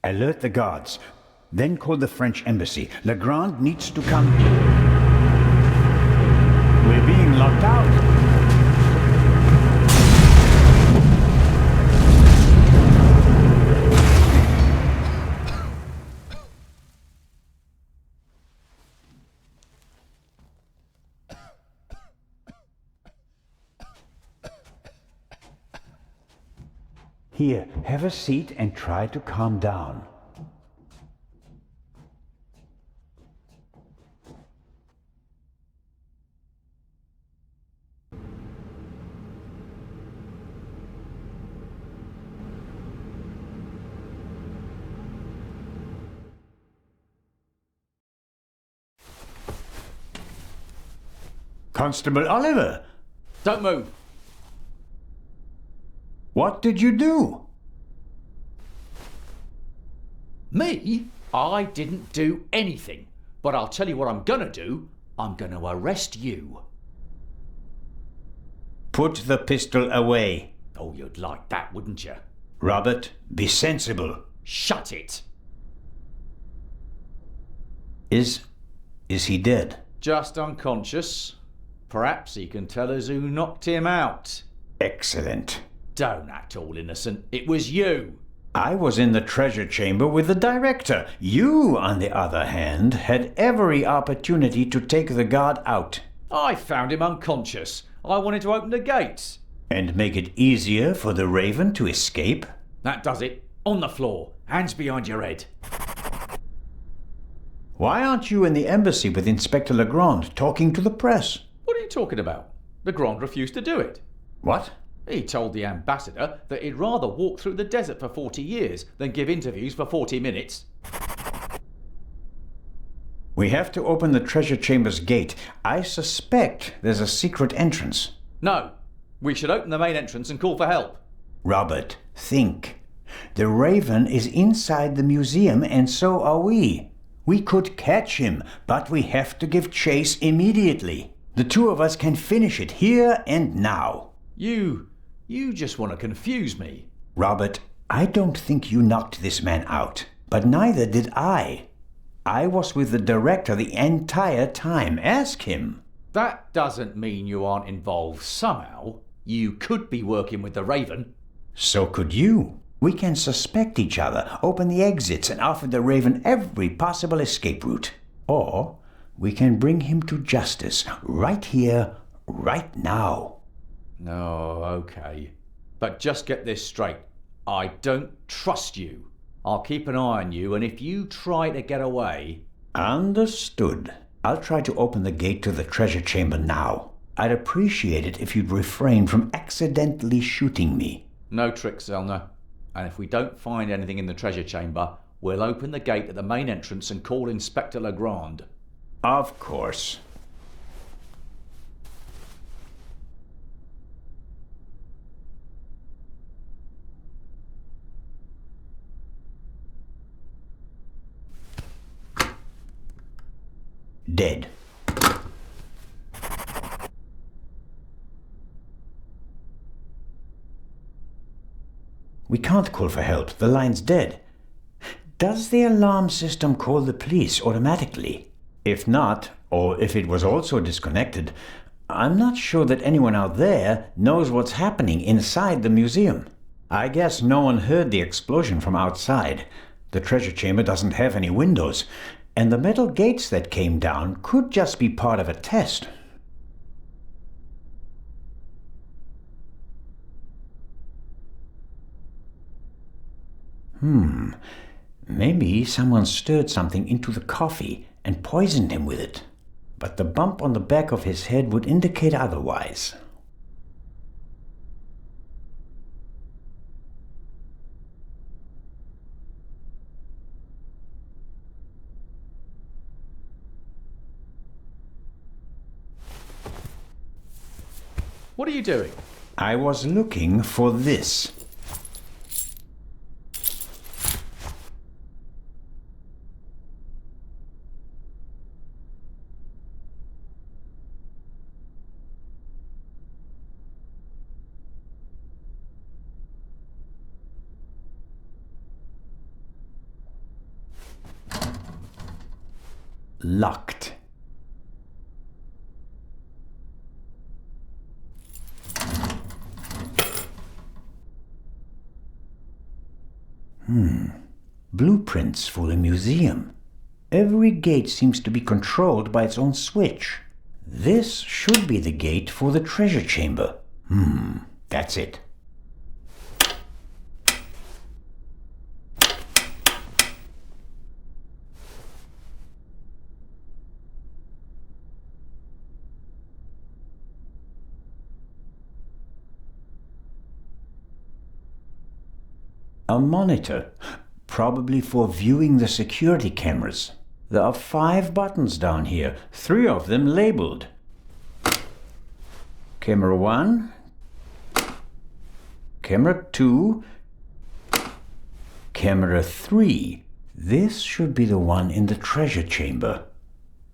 Alert the guards. Then call the French embassy. Legrand needs to come. We're being locked out. Here, have a seat and try to calm down. Constable Oliver! Don't move! What did you do? Me? I didn't do anything. But I'll tell you what I'm gonna do. I'm gonna arrest you. Put the pistol away. Oh, you'd like that, wouldn't you? Robert, be sensible. Shut it! Is he dead? Just unconscious. Perhaps he can tell us who knocked him out. Excellent. Don't act all innocent. It was you. I was in the treasure chamber with the director. You, on the other hand, had every opportunity to take the guard out. I found him unconscious. I wanted to open the gates. And make it easier for the Raven to escape? That does it. On the floor. Hands behind your head. Why aren't you in the embassy with Inspector Legrand talking to the press? What are you talking about? Legrand refused to do it. What? He told the ambassador that he'd rather walk through the desert for 40 years than give interviews for 40 minutes. We have to open the treasure chamber's gate. I suspect there's a secret entrance. No. We should open the main entrance and call for help. Robert, think. The Raven is inside the museum, and so are we. We could catch him, but we have to give chase immediately. The two of us can finish it here and now. You just want to confuse me. Robert, I don't think you knocked this man out, but neither did I. I was with the director the entire time. Ask him. That doesn't mean you aren't involved somehow. You could be working with the Raven. So could you. We can suspect each other, open the exits, and offer the Raven every possible escape route. Or we can bring him to justice right here, right now. No, okay. But just get this straight. I don't trust you. I'll keep an eye on you, and if you try to get away... Understood. I'll try to open the gate to the treasure chamber now. I'd appreciate it if you'd refrain from accidentally shooting me. No tricks, Zelner. And if we don't find anything in the treasure chamber, we'll open the gate at the main entrance and call Inspector Legrand. Of course. Dead. We can't call for help. The line's dead. Does the alarm system call the police automatically? If not, or if it was also disconnected, I'm not sure that anyone out there knows what's happening inside the museum. I guess no one heard the explosion from outside. The treasure chamber doesn't have any windows, and the metal gates that came down could just be part of a test. Maybe someone stirred something into the coffee and poisoned him with it. But the bump on the back of his head would indicate otherwise. What are you doing? I was looking for this. Locked. Blueprints for the museum. Every gate seems to be controlled by its own switch. This should be the gate for the treasure chamber. That's it. A monitor, probably for viewing the security cameras. There are 5 buttons down here, 3 of them labeled. Camera 1, Camera 2, Camera 3. This should be the one in the treasure chamber.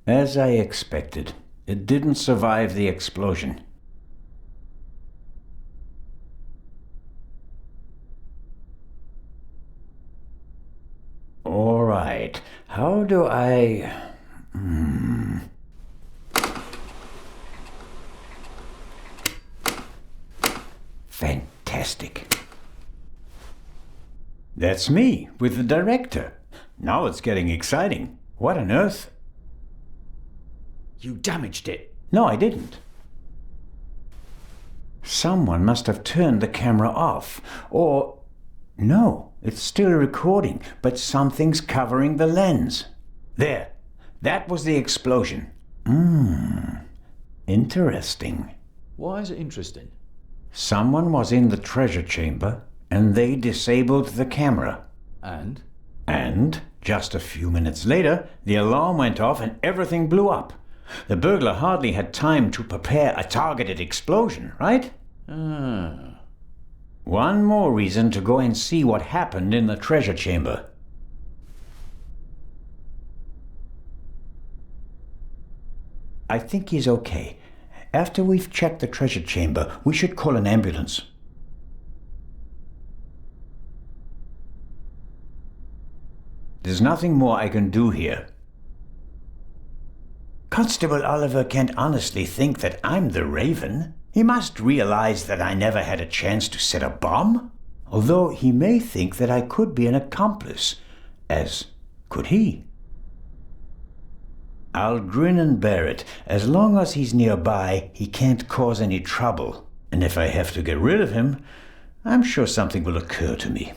As I expected, it didn't survive the explosion. All right, how do I... Fantastic. That's me, with the director. Now it's getting exciting. What on earth? You damaged it. No, I didn't. Someone must have turned the camera off, or... No, it's still recording, but something's covering the lens. There, that was the explosion. Interesting. Why is it interesting? Someone was in the treasure chamber, and they disabled the camera. And? And, just a few minutes later, the alarm went off and everything blew up. The burglar hardly had time to prepare a targeted explosion, right? One more reason to go and see what happened in the treasure chamber. I think he's okay. After we've checked the treasure chamber, we should call an ambulance. There's nothing more I can do here. Constable Oliver can't honestly think that I'm the Raven. He must realize that I never had a chance to set a bomb. Although he may think that I could be an accomplice, as could he. I'll grin and bear it. As long as he's nearby, he can't cause any trouble. And if I have to get rid of him, I'm sure something will occur to me.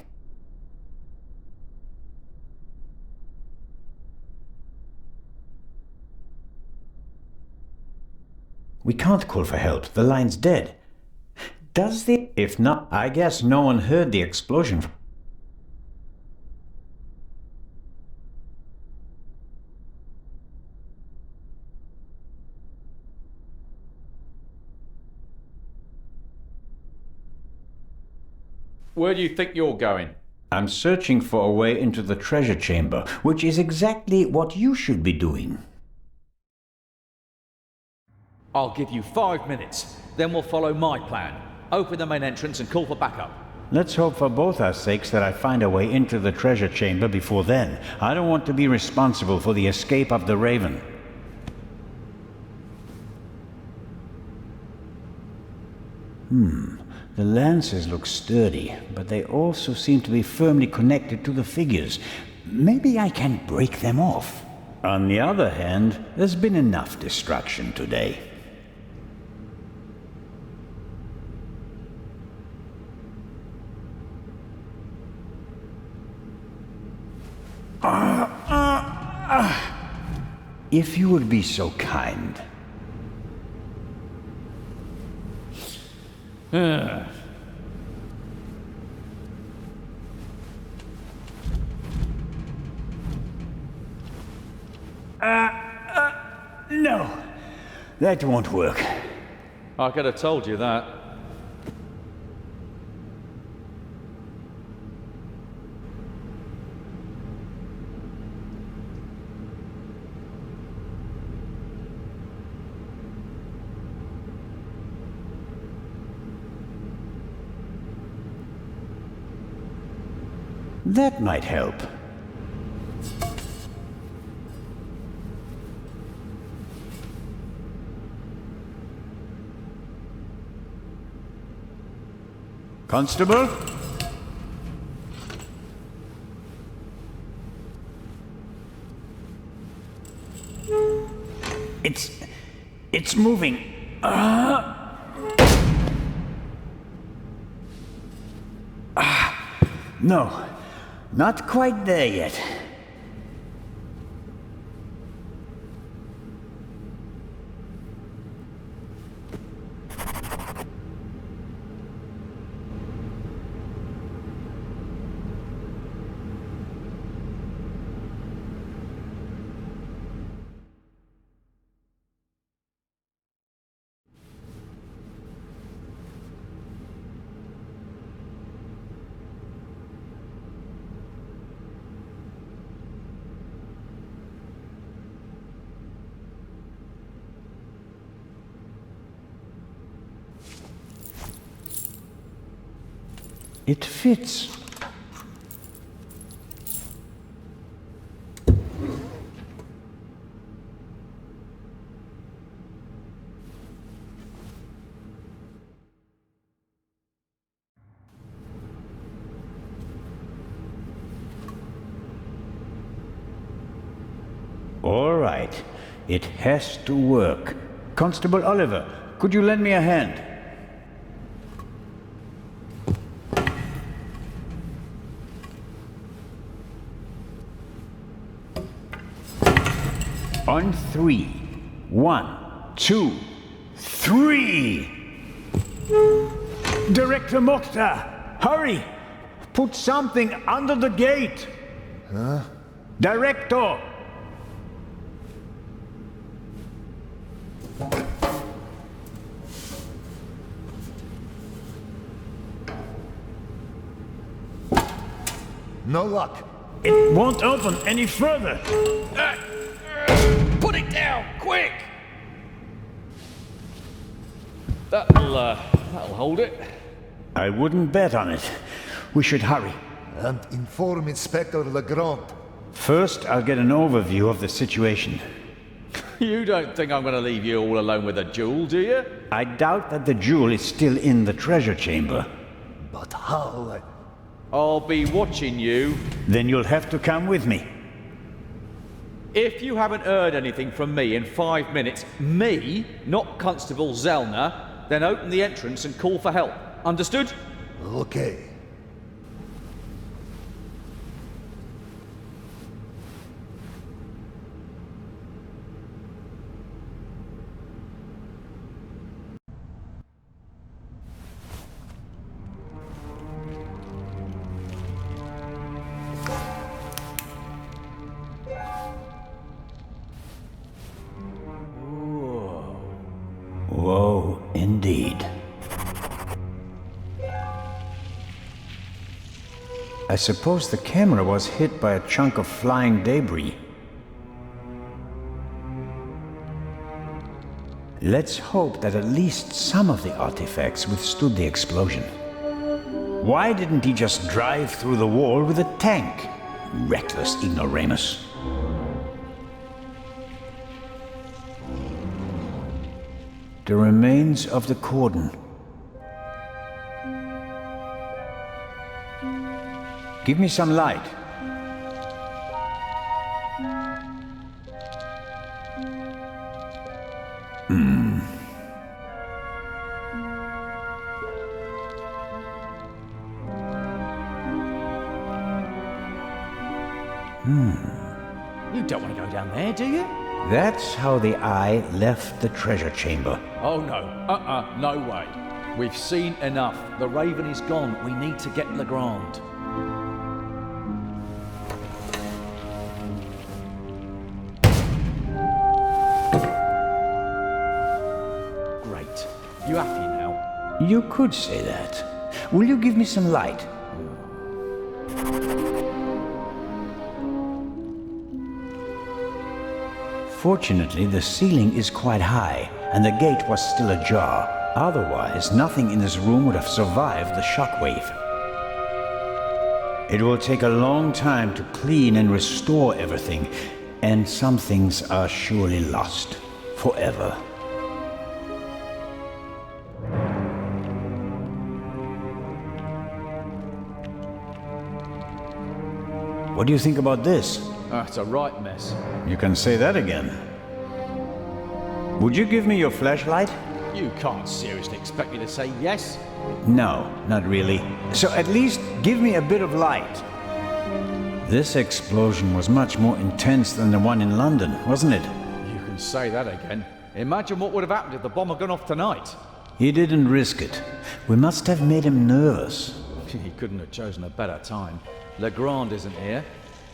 We can't call for help. The line's dead. Does the... If not, I guess no one heard the explosion. Where do you think you're going? I'm searching for a way into the treasure chamber, which is exactly what you should be doing. I'll give you 5 minutes, then we'll follow my plan. Open the main entrance and call for backup. Let's hope for both our sakes that I find a way into the treasure chamber before then. I don't want to be responsible for the escape of the Raven. The lances look sturdy, but they also seem to be firmly connected to the figures. Maybe I can break them off. On the other hand, there's been enough destruction today. If you would be so kind. No, that won't work. I could have told you that. That might help. Constable? It's moving. No, not quite there yet. It fits. All right. It has to work. Constable Oliver, could you lend me a hand? On 3. 1, 2, 3! Director Mokhtar, hurry! Put something under the gate! Huh? Director! No luck. It won't open any further. Put it down, quick! That'll hold it. I wouldn't bet on it. We should hurry. And inform Inspector Legrand. First, I'll get an overview of the situation. You don't think I'm going to leave you all alone with a jewel, do you? I doubt that the jewel is still in the treasure chamber. But how? I'll be watching you. Then you'll have to come with me. If you haven't heard anything from me in 5 minutes, me, not Constable Zelner, then open the entrance and call for help. Understood? Okay. Whoa, indeed. I suppose the camera was hit by a chunk of flying debris. Let's hope that at least some of the artifacts withstood the explosion. Why didn't he just drive through the wall with a tank? Reckless ignoramus. The remains of the cordon. Give me some light. You don't want to go down there, do you? That's how the eye left the treasure chamber. Oh no, no way. We've seen enough. The Raven is gone. We need to get Legrand. Great. You happy now? You could say that. Will you give me some light? Fortunately, the ceiling is quite high, and the gate was still ajar. Otherwise, nothing in this room would have survived the shockwave. It will take a long time to clean and restore everything, and some things are surely lost forever. What do you think about this? It's a right mess. You can say that again. Would you give me your flashlight? You can't seriously expect me to say yes? No, not really. So at least give me a bit of light. This explosion was much more intense than the one in London, wasn't it? You can say that again. Imagine what would have happened if the bomb had gone off tonight. He didn't risk it. We must have made him nervous. He couldn't have chosen a better time. Legrand isn't here.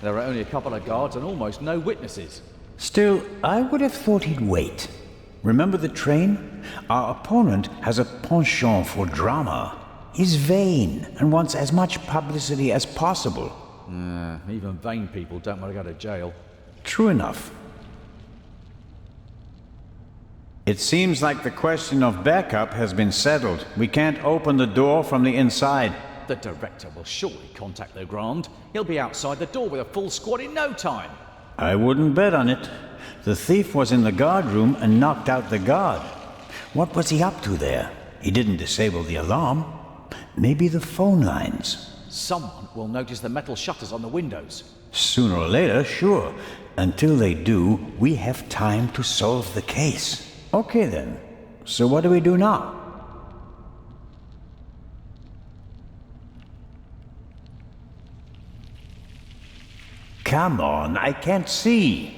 There are only a couple of guards and almost no witnesses. Still, I would have thought he'd wait. Remember the train? Our opponent has a penchant for drama. He's vain and wants as much publicity as possible. Even vain people don't want to go to jail. True enough. It seems like the question of backup has been settled. We can't open the door from the inside. The director will surely contact Legrand. He'll be outside the door with a full squad in no time. I wouldn't bet on it. The thief was in the guard room and knocked out the guard. What was he up to there? He didn't disable the alarm. Maybe the phone lines. Someone will notice the metal shutters on the windows. Sooner or later, sure. Until they do, we have time to solve the case. Okay then. So what do we do now? Come on, I can't see.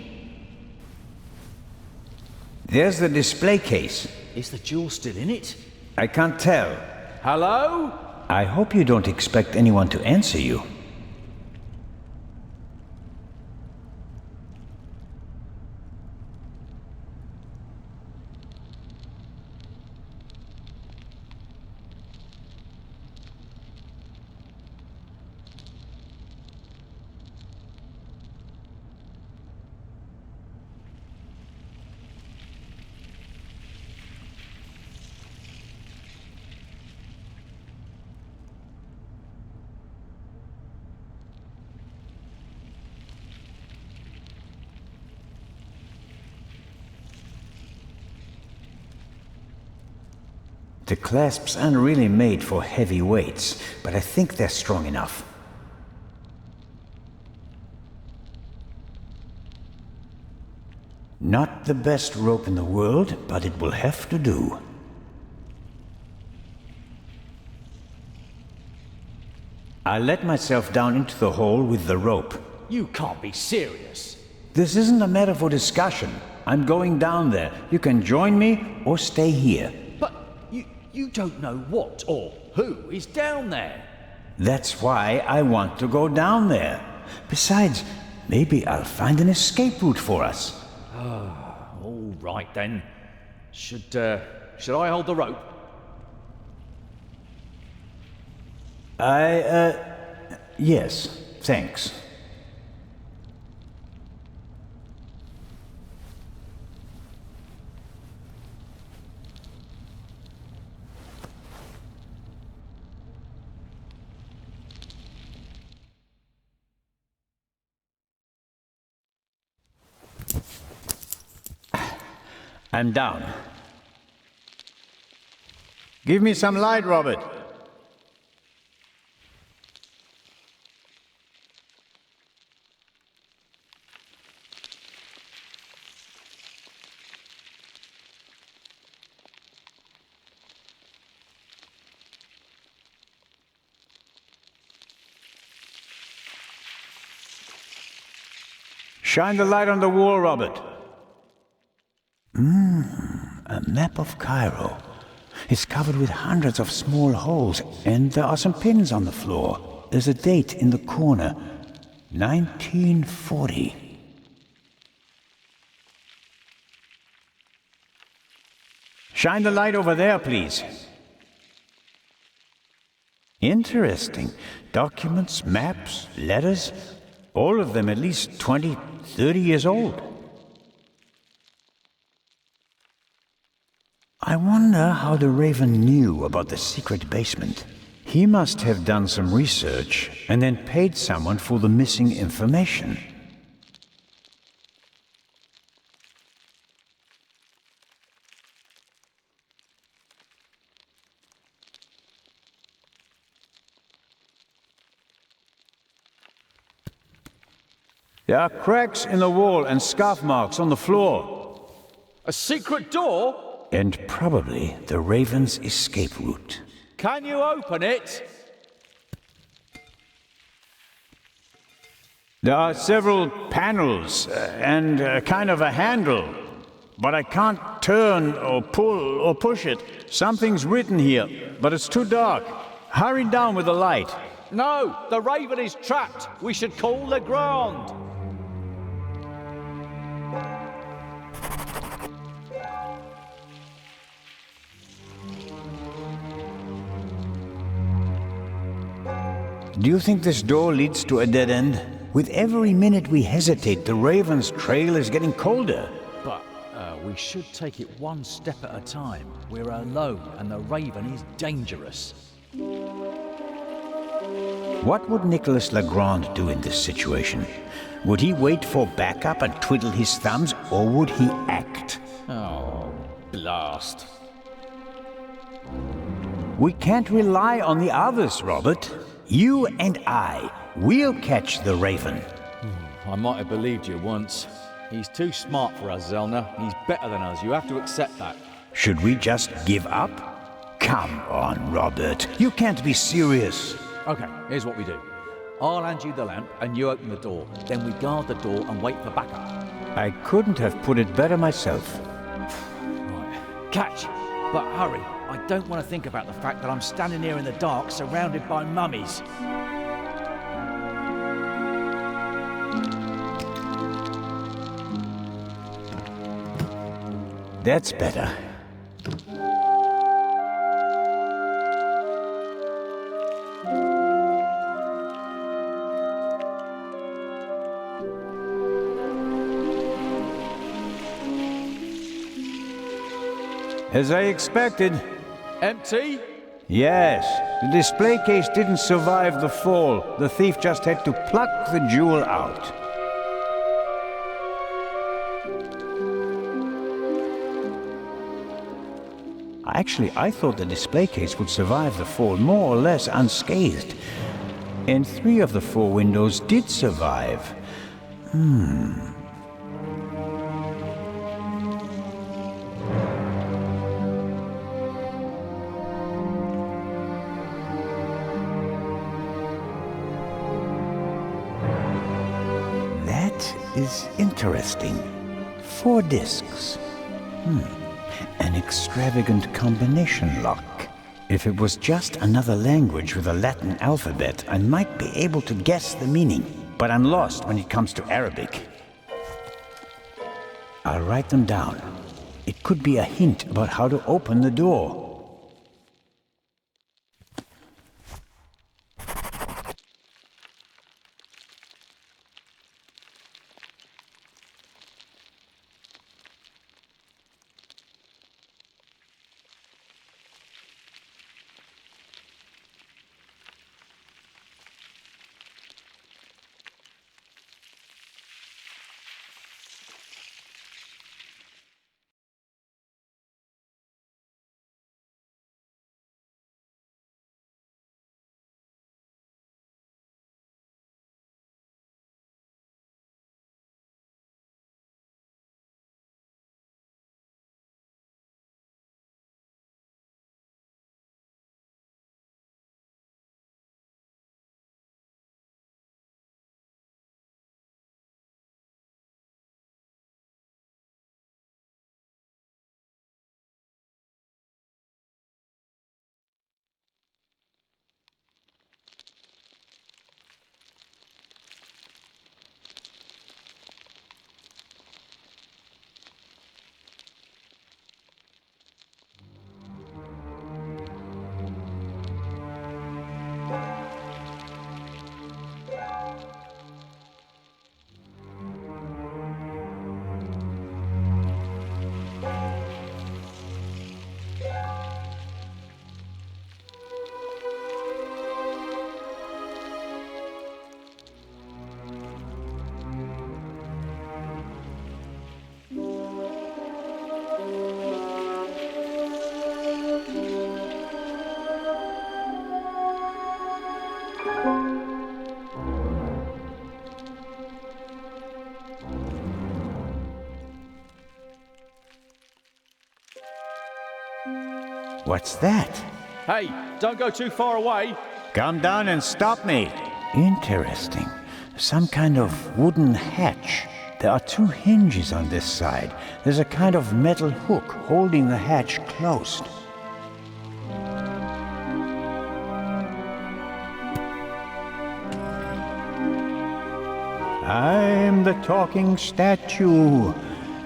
There's the display case. Is the jewel still in it? I can't tell. Hello? I hope you don't expect anyone to answer you. The clasps aren't really made for heavy weights, but I think they're strong enough. Not the best rope in the world, but it will have to do. I let myself down into the hole with the rope. You can't be serious. This isn't a matter for discussion. I'm going down there. You can join me or stay here. But you don't know what or who is down there. That's why I want to go down there. Besides, maybe I'll find an escape route for us. All right then. Should I hold the rope? Yes, thanks. I'm down. Give me some light, Robert. Shine the light on the wall, Robert. A map of Cairo. It's covered with hundreds of small holes, and there are some pins on the floor. There's a date in the corner. 1940. Shine the light over there, please. Interesting. Documents, maps, letters, all of them at least 20, 30 years old. I wonder how the Raven knew about the secret basement. He must have done some research and then paid someone for the missing information. There are cracks in the wall and scuff marks on the floor. A secret door? And probably the Raven's escape route. Can you open it? There are several panels and kind of a handle, but I can't turn or pull or push it. Something's written here, but it's too dark. Hurry down with the light. No, the Raven is trapped. We should call Legrand. Do you think this door leads to a dead end? With every minute we hesitate, the Raven's trail is getting colder. But we should take it one step at a time. We're alone, and the Raven is dangerous. What would Nicolas Legrand do in this situation? Would he wait for backup and twiddle his thumbs, or would he act? Oh, blast. We can't rely on the others, Robert. You and I, we'll catch the Raven. I might have believed you once. He's too smart for us, Zelner. He's better than us. You have to accept that. Should we just give up? Come on, Robert. You can't be serious. Okay, here's what we do. I'll hand you the lamp and you open the door. Then we guard the door and wait for backup. I couldn't have put it better myself. Right. Catch! But hurry. I don't want to think about the fact that I'm standing here in the dark surrounded by mummies. That's better. As I expected. Empty? Yes. The display case didn't survive the fall. The thief just had to pluck the jewel out. Actually, I thought the display case would survive the fall more or less unscathed. And 3 of the 4 windows did survive. is interesting. 4 discs. An extravagant combination lock. If it was just another language with a Latin alphabet, I might be able to guess the meaning. But I'm lost when it comes to Arabic. I'll write them down. It could be a hint about how to open the door. What's that? Hey, don't go too far away. Come down and stop me. Interesting. Some kind of wooden hatch. There are 2 hinges on this side. There's a kind of metal hook holding the hatch closed. I'm the talking statue.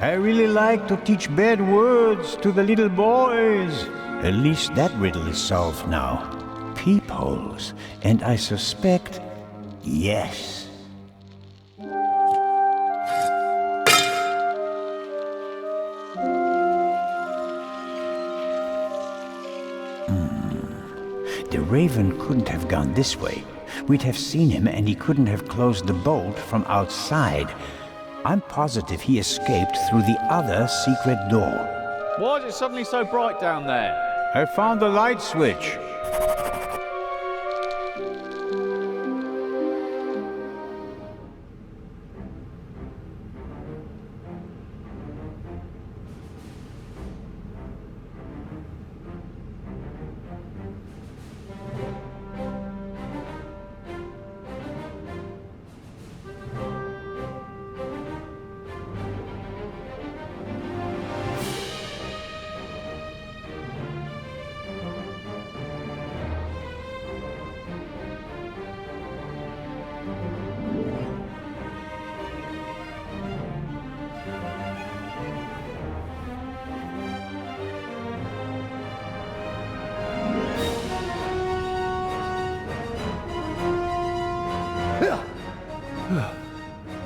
I really like to teach bad words to the little boys. At least that riddle is solved now. Peepholes. And I suspect, yes. The raven couldn't have gone this way. We'd have seen him and he couldn't have closed the bolt from outside. I'm positive he escaped through the other secret door. Why is it suddenly so bright down there? I found the light switch.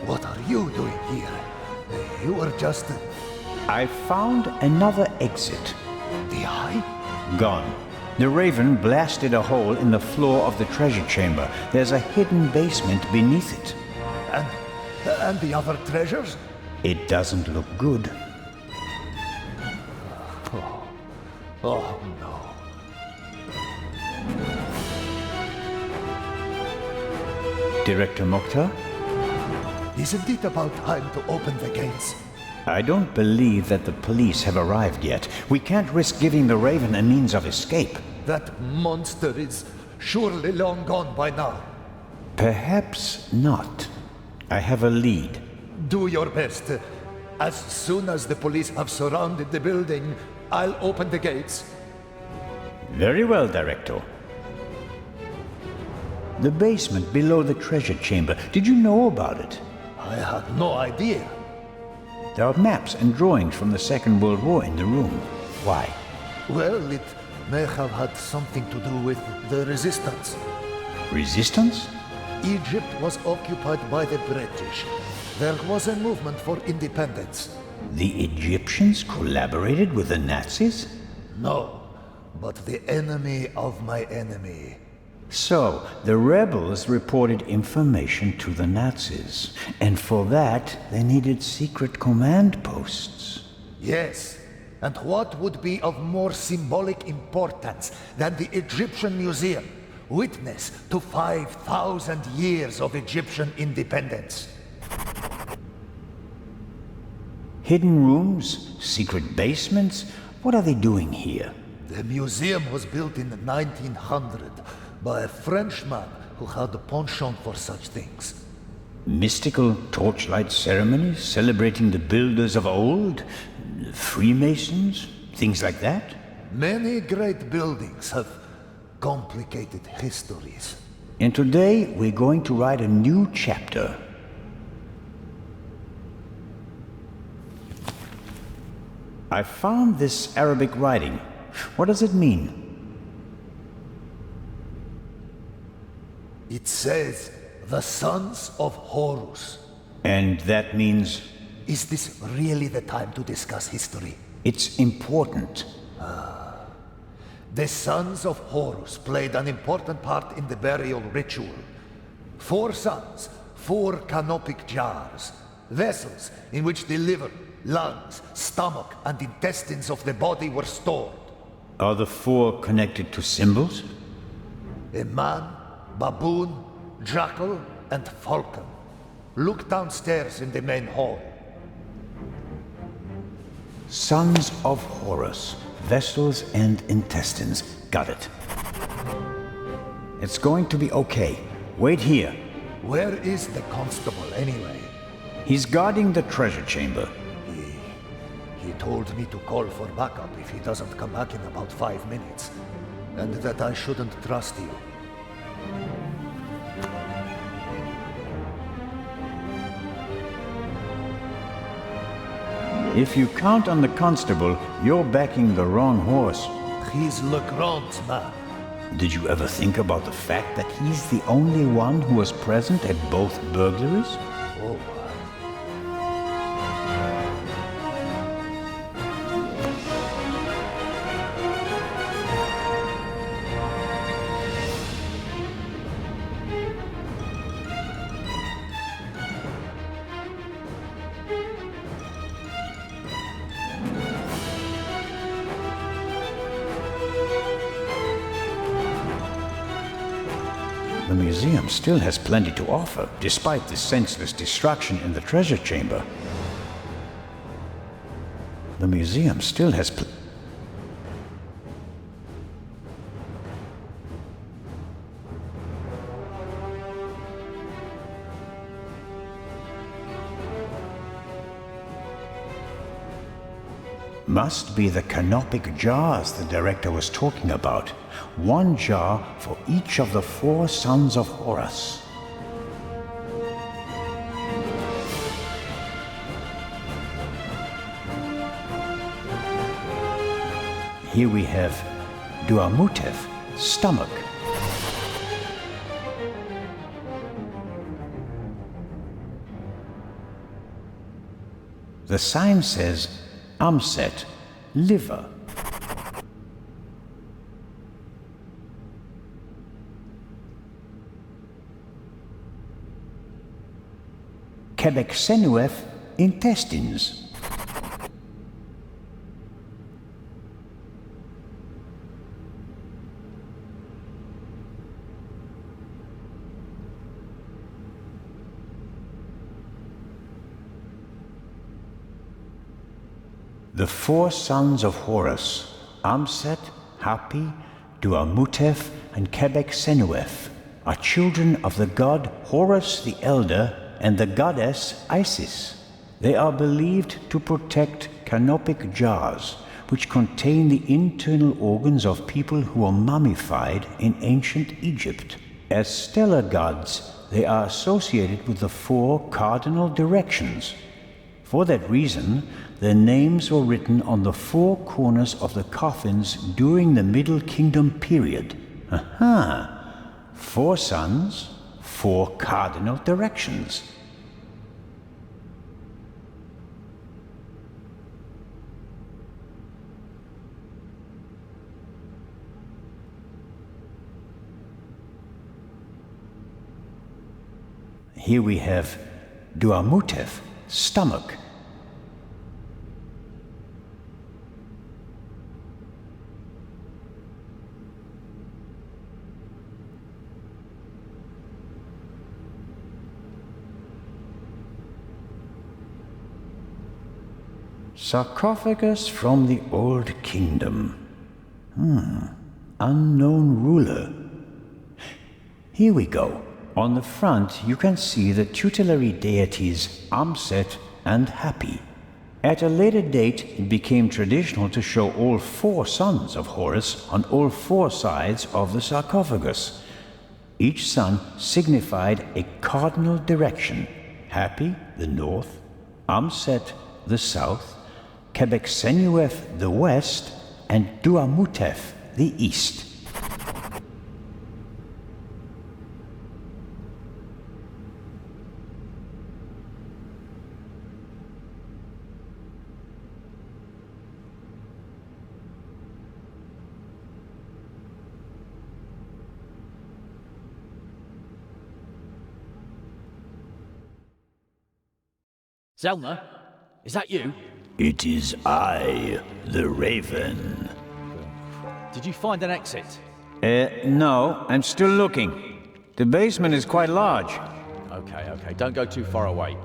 What are you doing here? You were just... I found another exit. The eye? Gone. The raven blasted a hole in the floor of the treasure chamber. There's a hidden basement beneath it. And the other treasures? It doesn't look good. Oh no. Director Mokhtar? Isn't it about time to open the gates? I don't believe that the police have arrived yet. We can't risk giving the raven a means of escape. That monster is surely long gone by now. Perhaps not. I have a lead. Do your best. As soon as the police have surrounded the building, I'll open the gates. Very well, Director. The basement below the treasure chamber. Did you know about it? I had no idea. There are maps and drawings from the Second World War in the room. Why? Well, it may have had something to do with the resistance. Resistance? Egypt was occupied by the British. There was a movement for independence. The Egyptians collaborated with the Nazis? No, but the enemy of my enemy. So, the rebels reported information to the Nazis, and for that they needed secret command posts. Yes, and what would be of more symbolic importance than the Egyptian Museum, witness to 5,000 years of Egyptian independence? Hidden rooms? Secret basements? What are they doing here? The museum was built in 1900 by a Frenchman who had a penchant for such things. Mystical torchlight ceremonies celebrating the builders of old? Freemasons? Things like that? Many great buildings have complicated histories. And today we're going to write a new chapter. I found this Arabic writing. What does it mean? It says, the sons of Horus. And that means? Is this really the time to discuss history? It's important. The sons of Horus played an important part in the burial ritual. 4 sons, 4 canopic jars, vessels in which the liver, lungs, stomach, and intestines of the body were stored. Are the 4 connected to symbols? A man, baboon, jackal, and falcon. Look downstairs in the main hall. Sons of Horus, vessels and intestines. Got it. It's going to be okay. Wait here. Where is the constable, anyway? He's guarding the treasure chamber. He told me to call for backup if he doesn't come back in about 5 minutes. And that I shouldn't trust you. If you count on the constable, you're backing the wrong horse. He's Legrand's man. Did you ever think about the fact that he's the only one who was present at both burglaries? Oh. The museum still has plenty to offer, despite the senseless destruction in the treasure chamber. The museum still has Must be the canopic jars the director was talking about. 1 jar for each of the 4 sons of Horus. Here we have Duamutev, stomach. The sign says Amset, liver. Quebec-Senuef, intestines. The 4 sons of Horus, Amset, Hapi, Duamutev, and Quebec-Senuef, are children of the god Horus the Elder and the goddess Isis. They are believed to protect canopic jars, which contain the internal organs of people who were mummified in ancient Egypt. As stellar gods, they are associated with the 4 cardinal directions. For that reason, their names were written on the 4 corners of the coffins during the Middle Kingdom period. Aha! 4 suns, 4 cardinal directions. Here we have duamutef, stomach. Sarcophagus from the Old Kingdom. Unknown ruler. Here we go. On the front, you can see the tutelary deities Amset and Happy. At a later date, it became traditional to show all 4 sons of Horus on all 4 sides of the sarcophagus. Each sun signified a cardinal direction. Happy, the north, Amset, the south, Quebecsenuef, the west, and Duamutef, the east. Zelna, is that you? It is I, the Raven. Did you find an exit? No, I'm still looking. The basement is quite large. Okay, don't go too far away.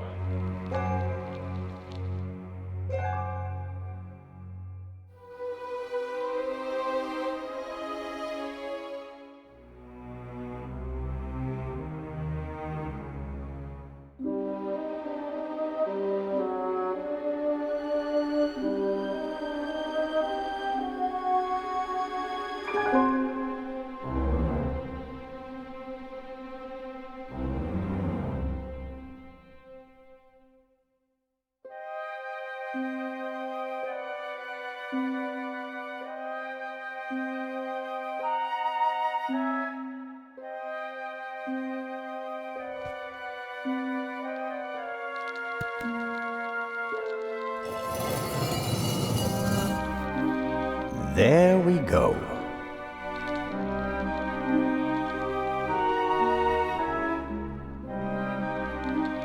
There we go.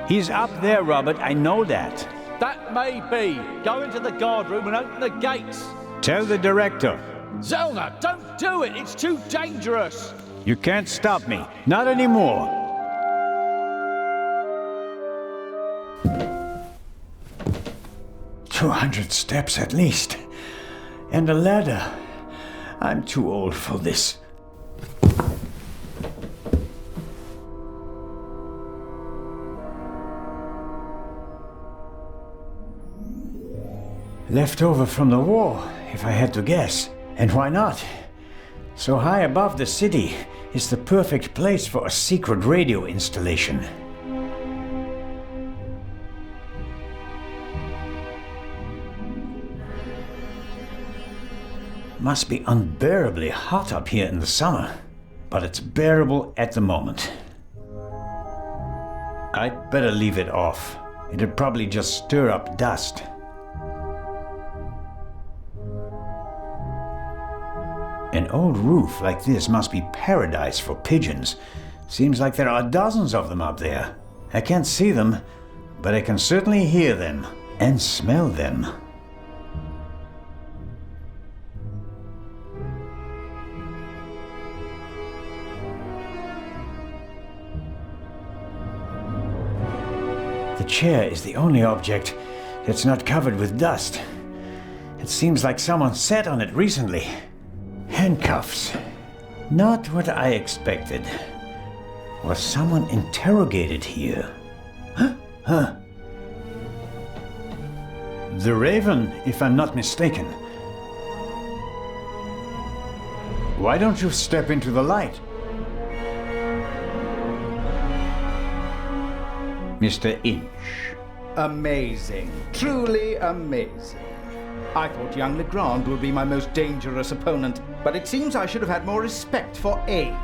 He's up there, Robert, I know that. That may be. Go into the guard room and open the gates. Tell the director. Zelna, don't do it! It's too dangerous! You can't stop me. Not anymore. "200 steps at least. And a ladder. I'm too old for this." Left over from the war, if I had to guess. And why not? So high above the city is the perfect place for a secret radio installation. Must be unbearably hot up here in the summer, but it's bearable at the moment. I'd better leave it off. It'd probably just stir up dust. An old roof like this must be paradise for pigeons. Seems like there are dozens of them up there. I can't see them, but I can certainly hear them and smell them. The chair is the only object that's not covered with dust. It seems like someone sat on it recently. Handcuffs. Not what I expected. Was someone interrogated here? Huh? The Raven, if I'm not mistaken. Why don't you step into the light? Mr. Inch. Amazing. Truly amazing. I thought young Legrand would be my most dangerous opponent, but it seems I should have had more respect for age.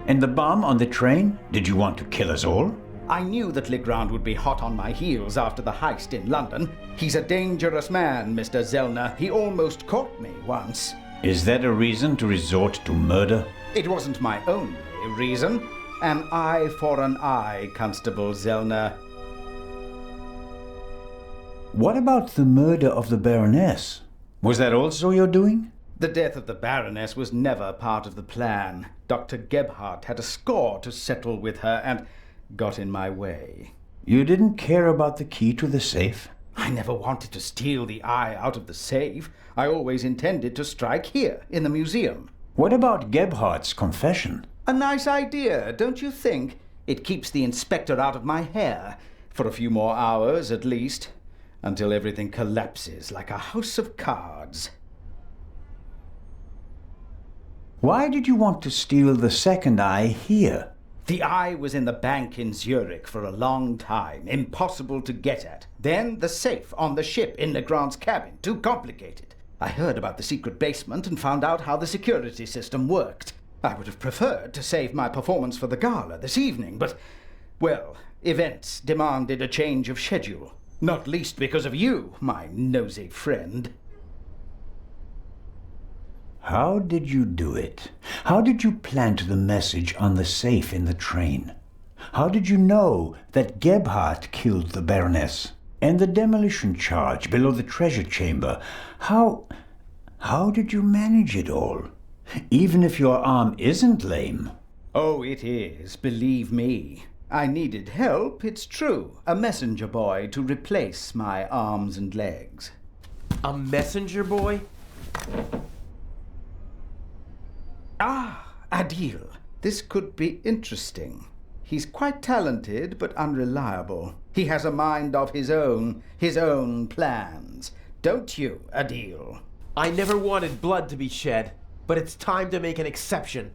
And the bomb on the train? Did you want to kill us all? I knew that Legrand would be hot on my heels after the heist in London. He's a dangerous man, Mr. Zellner. He almost caught me once. Is that a reason to resort to murder? It wasn't my only reason. An eye for an eye, Constable Zellner. What about the murder of the Baroness? Was that also your doing? The death of the Baroness was never part of the plan. Dr. Gebhardt had a score to settle with her and got in my way. You didn't care about the key to the safe? I never wanted to steal the eye out of the safe. I always intended to strike here, in the museum. What about Gebhardt's confession? A nice idea, don't you think? It keeps the inspector out of my hair, for a few more hours at least, until everything collapses like a house of cards. Why did you want to steal the second eye here? The eye was in the bank in Zurich for a long time, impossible to get at. Then the safe on the ship in Legrand's cabin, too complicated. I heard about the secret basement and found out how the security system worked. I would have preferred to save my performance for the gala this evening, but, well, events demanded a change of schedule. Not least because of you, my nosy friend. How did you do it? How did you plant the message on the safe in the train? How did you know that Gebhardt killed the Baroness? And the demolition charge below the treasure chamber? How did you manage it all? Even if your arm isn't lame. Oh, it is, believe me. I needed help, it's true. A messenger boy to replace my arms and legs. A messenger boy? Ah, Adil. This could be interesting. He's quite talented, but unreliable. He has a mind of his own plans. Don't you, Adil? I never wanted blood to be shed, but it's time to make an exception.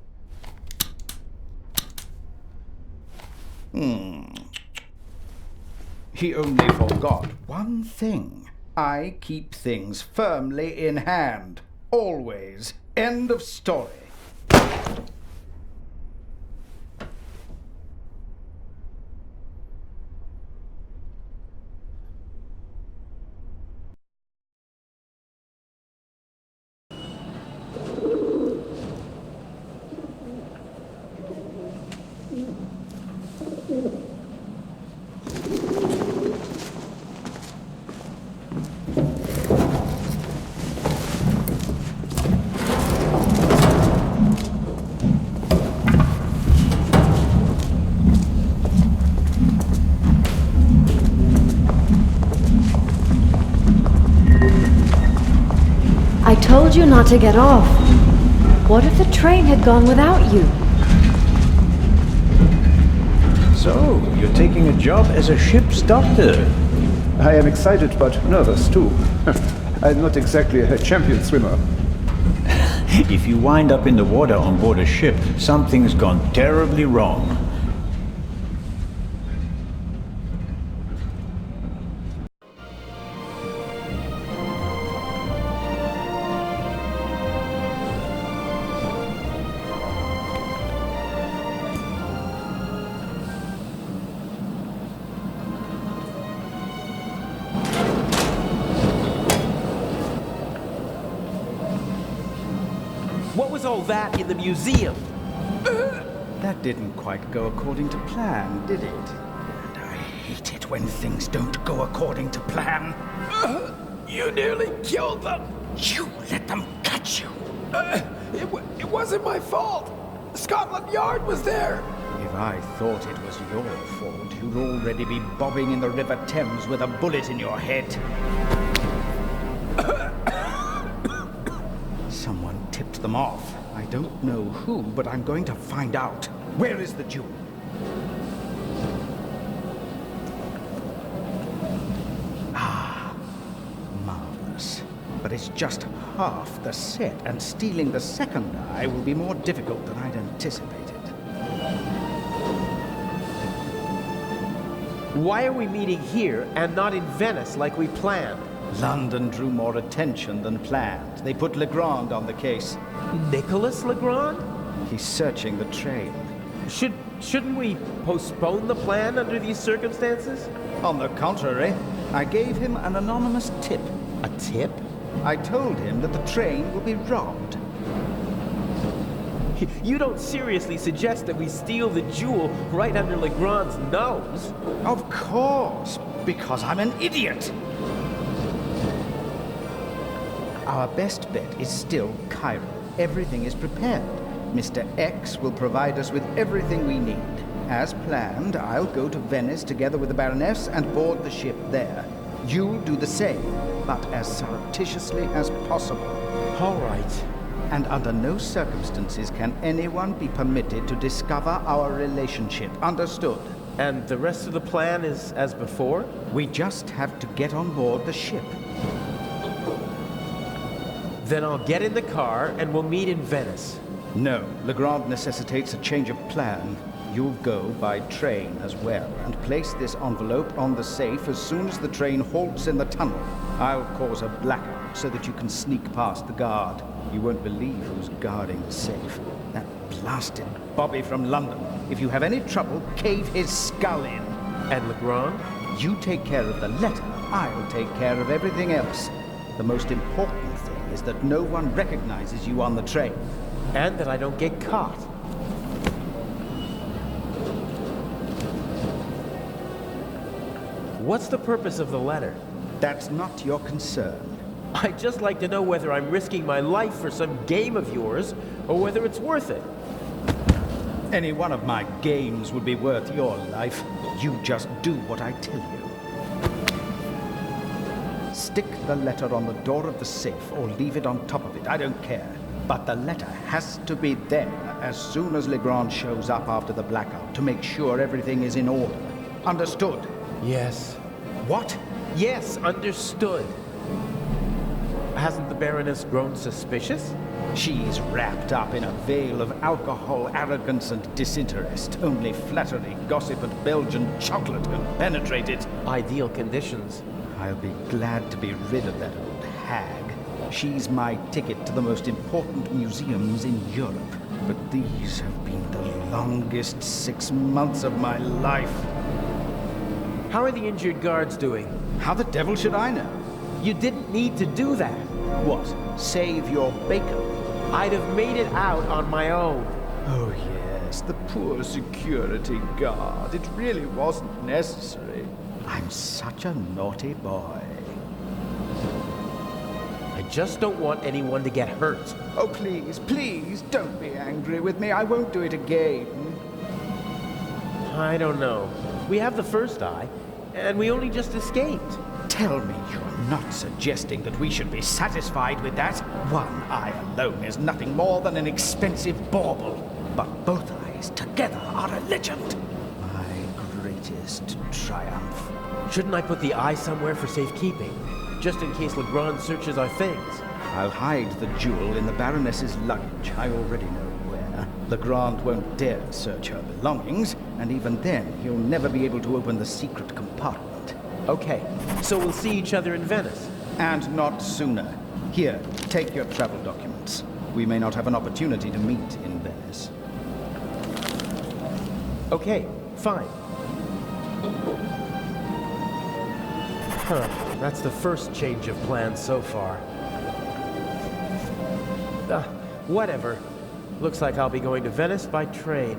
He only forgot one thing. I keep things firmly in hand. Always. End of story. I told you not to get off. What if the train had gone without you? So, you're taking a job as a ship's doctor. I am excited but nervous too. I'm not exactly a champion swimmer. If you wind up in the water on board a ship, something's gone terribly wrong. What was all that in the museum? That didn't quite go according to plan, did it? And I hate it when things don't go according to plan. You nearly killed them. You let them catch you. It wasn't my fault. Scotland Yard was there. If I thought it was your fault, you'd already be bobbing in the River Thames with a bullet in your head. Someone tipped them off. I don't know who, but I'm going to find out. Where is the jewel? is just half the set, and stealing the second eye will be more difficult than I'd anticipated. Why are we meeting here and not in Venice like we planned? London drew more attention than planned. They put Legrand on the case. Nicholas Legrand? He's searching the train. Shouldn't we postpone the plan under these circumstances? On the contrary, I gave him an anonymous tip. A tip? I told him that the train will be robbed. You don't seriously suggest that we steal the jewel right under Legrand's nose? Of course, because I'm an idiot. Our best bet is still Cairo. Everything is prepared. Mr. X will provide us with everything we need. As planned, I'll go to Venice together with the Baroness and board the ship there. You'll do the same, but as surreptitiously as possible. All right. And under no circumstances can anyone be permitted to discover our relationship. Understood? And the rest of the plan is as before? We just have to get on board the ship. Then I'll get in the car and we'll meet in Venice. No, Legrand necessitates a change of plan. You'll go by train as well, and place this envelope on the safe as soon as the train halts in the tunnel. I'll cause a blackout so that you can sneak past the guard. You won't believe who's guarding the safe. That blasted Bobby from London. If you have any trouble, cave his skull in. And Legrand? You take care of the letter, I'll take care of everything else. The most important thing is that no one recognizes you on the train. And that I don't get caught. What's the purpose of the letter? That's not your concern. I'd just like to know whether I'm risking my life for some game of yours, or whether it's worth it. Any one of my games would be worth your life. You just do what I tell you. Stick the letter on the door of the safe, or leave it on top of it, I don't care. But the letter has to be there as soon as Legrand shows up after the blackout, to make sure everything is in order. Understood? Yes. What? Yes, understood. Hasn't the Baroness grown suspicious? She's wrapped up in a veil of alcohol, arrogance, and disinterest. Only flattery, gossip, and Belgian chocolate can penetrate it. Ideal conditions. I'll be glad to be rid of that old hag. She's my ticket to the most important museums in Europe. But these have been the longest 6 months of my life. How are the injured guards doing? How the devil should I know? You didn't need to do that. What? Save your bacon? I'd have made it out on my own. Oh yes, the poor security guard. It really wasn't necessary. I'm such a naughty boy. I just don't want anyone to get hurt. Oh please, please, don't be angry with me. I won't do it again. I don't know. We have the first eye, and we only just escaped. Tell me you're not suggesting that we should be satisfied with that? One eye alone is nothing more than an expensive bauble. But both eyes together are a legend. My greatest triumph. Shouldn't I put the eye somewhere for safekeeping? Just in case Legrand searches our things. I'll hide the jewel in the Baroness's luggage. I already know where. Legrand won't dare search her belongings, and even then, he'll never be able to open the secret compartment. Okay, so we'll see each other in Venice. And not sooner. Here, take your travel documents. We may not have an opportunity to meet in Venice. Okay, fine. Huh, that's the first change of plans so far. Whatever. Looks like I'll be going to Venice by train.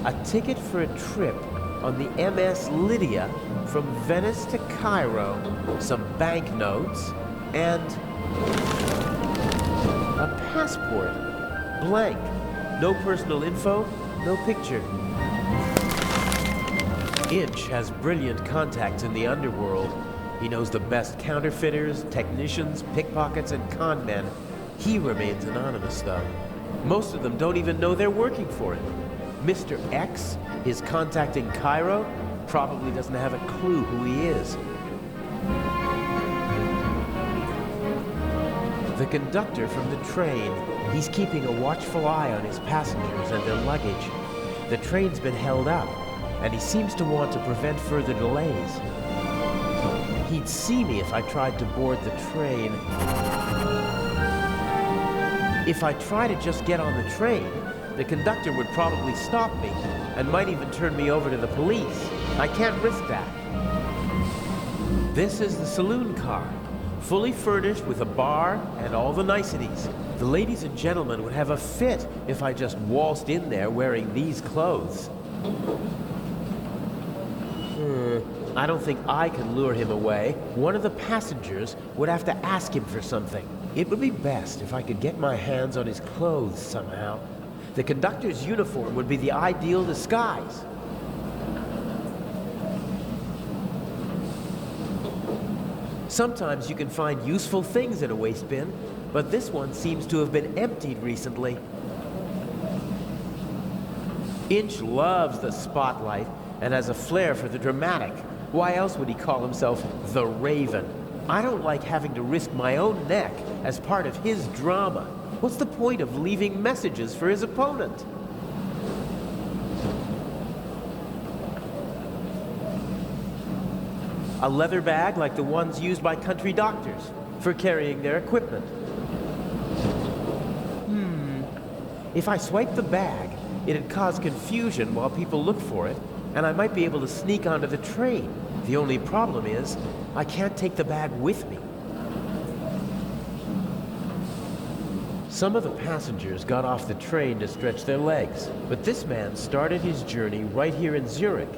A ticket for a trip on the MS Lydia from Venice to Cairo, some banknotes, and a passport. Blank. No personal info, no picture. Inch has brilliant contacts in the underworld. He knows the best counterfeiters, technicians, pickpockets, and con men. He remains anonymous, though. Most of them don't even know they're working for him. Mr. X is contacting Cairo, probably doesn't have a clue who he is. The conductor from the train, he's keeping a watchful eye on his passengers and their luggage. The train's been held up, and he seems to want to prevent further delays. He'd see me if I tried to board the train. If I try to just get on the train, the conductor would probably stop me and might even turn me over to the police. I can't risk that. This is the saloon car, fully furnished with a bar and all the niceties. The ladies and gentlemen would have a fit if I just waltzed in there wearing these clothes. I don't think I could lure him away. One of the passengers would have to ask him for something. It would be best if I could get my hands on his clothes somehow. The conductor's uniform would be the ideal disguise. Sometimes you can find useful things in a waste bin, but this one seems to have been emptied recently. Inch loves the spotlight and has a flair for the dramatic. Why else would he call himself the Raven? I don't like having to risk my own neck as part of his drama. What's the point of leaving messages for his opponent? A leather bag like the ones used by country doctors for carrying their equipment. If I swipe the bag, it'd cause confusion while people look for it, and I might be able to sneak onto the train. The only problem is, I can't take the bag with me. Some of the passengers got off the train to stretch their legs, but this man started his journey right here in Zurich.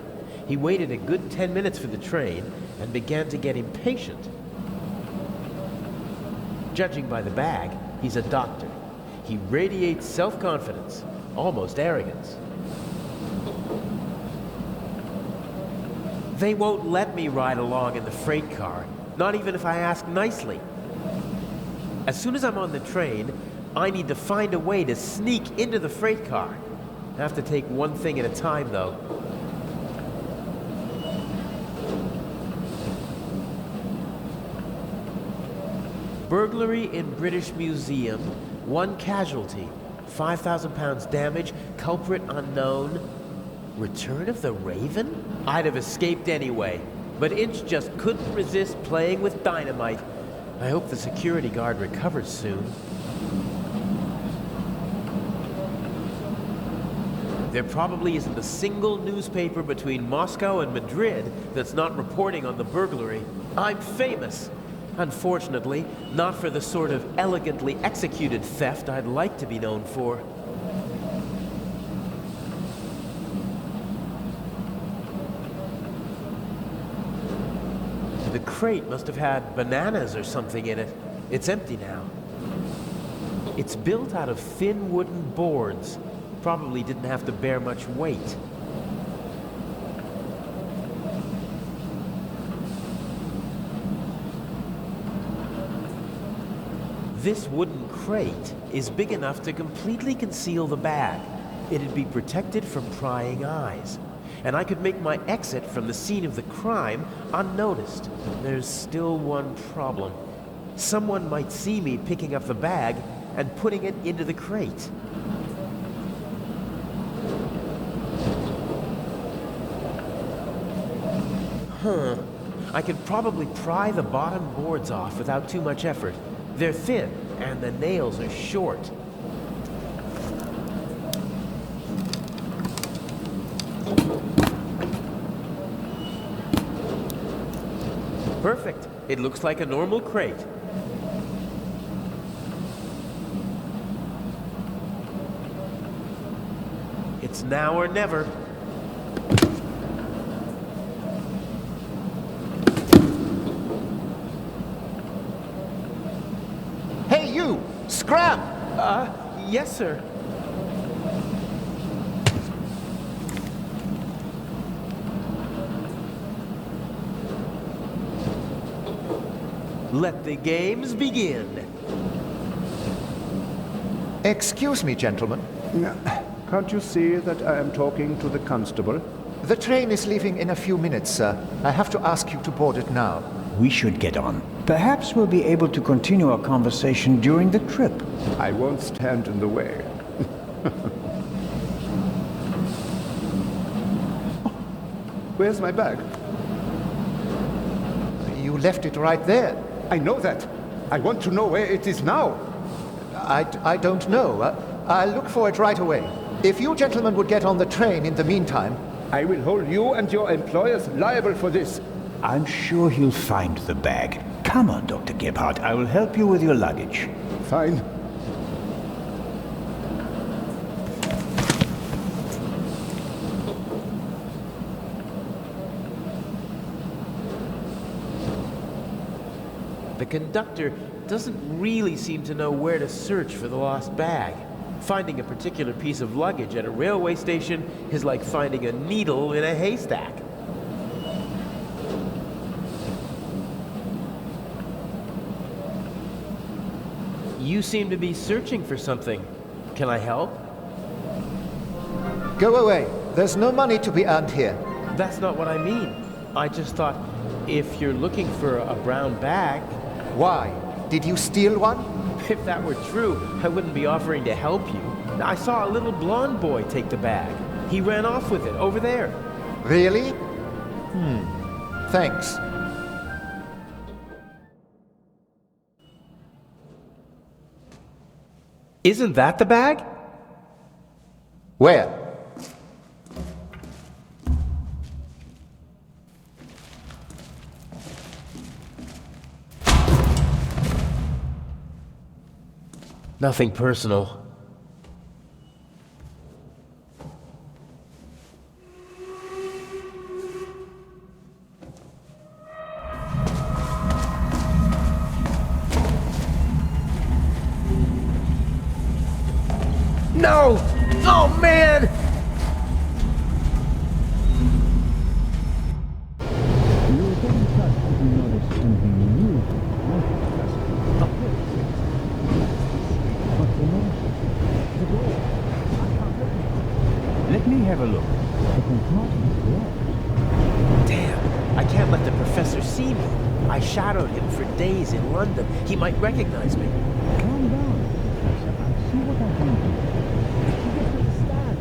He waited a good 10 minutes for the train and began to get impatient. Judging by the bag, he's a doctor. He radiates self-confidence, almost arrogance. They won't let me ride along in the freight car, not even if I ask nicely. As soon as I'm on the train, I need to find a way to sneak into the freight car. I have to take one thing at a time, though. Burglary in British Museum, 1 casualty, £5,000 damage, culprit unknown. Return of the Raven? I'd have escaped anyway, but Inch just couldn't resist playing with dynamite. I hope the security guard recovers soon. There probably isn't a single newspaper between Moscow and Madrid that's not reporting on the burglary. I'm famous. Unfortunately, not for the sort of elegantly executed theft I'd like to be known for. The crate must have had bananas or something in it. It's empty now. It's built out of thin wooden boards. Probably didn't have to bear much weight. This wooden crate is big enough to completely conceal the bag. It'd be protected from prying eyes. And I could make my exit from the scene of the crime unnoticed. There's still one problem. Someone might see me picking up the bag and putting it into the crate. I could probably pry the bottom boards off without too much effort. They're thin, and the nails are short. Perfect. It looks like a normal crate. It's now or never. Hey, you! Scram! Yes, sir. Let the games begin. Excuse me, gentlemen. Can't you see that I am talking to the constable? The train is leaving in a few minutes, sir. I have to ask you to board it now. We should get on. Perhaps we'll be able to continue our conversation during the trip. I won't stand in the way. Where's my bag? You left it right there. I know that. I want to know where it is now. I don't know. I'll look for it right away. If you gentlemen would get on the train in the meantime... I will hold you and your employers liable for this. I'm sure he'll find the bag. Come on, Dr. Gebhardt. I will help you with your luggage. Fine. The conductor doesn't really seem to know where to search for the lost bag. Finding a particular piece of luggage at a railway station is like finding a needle in a haystack. You seem to be searching for something. Can I help? Go away. There's no money to be earned here. That's not what I mean. I just thought, if you're looking for a brown bag... Why? Did you steal one? If that were true, I wouldn't be offering to help you. I saw a little blonde boy take the bag. He ran off with it, over there. Really? Thanks. Isn't that the bag? Where? Nothing personal. No! Oh, man! Let me have a look. Damn, I can't let the professor see me. I shadowed him for days in London. He might recognize me. Calm down, Professor. I'll see what I can do. You don't understand.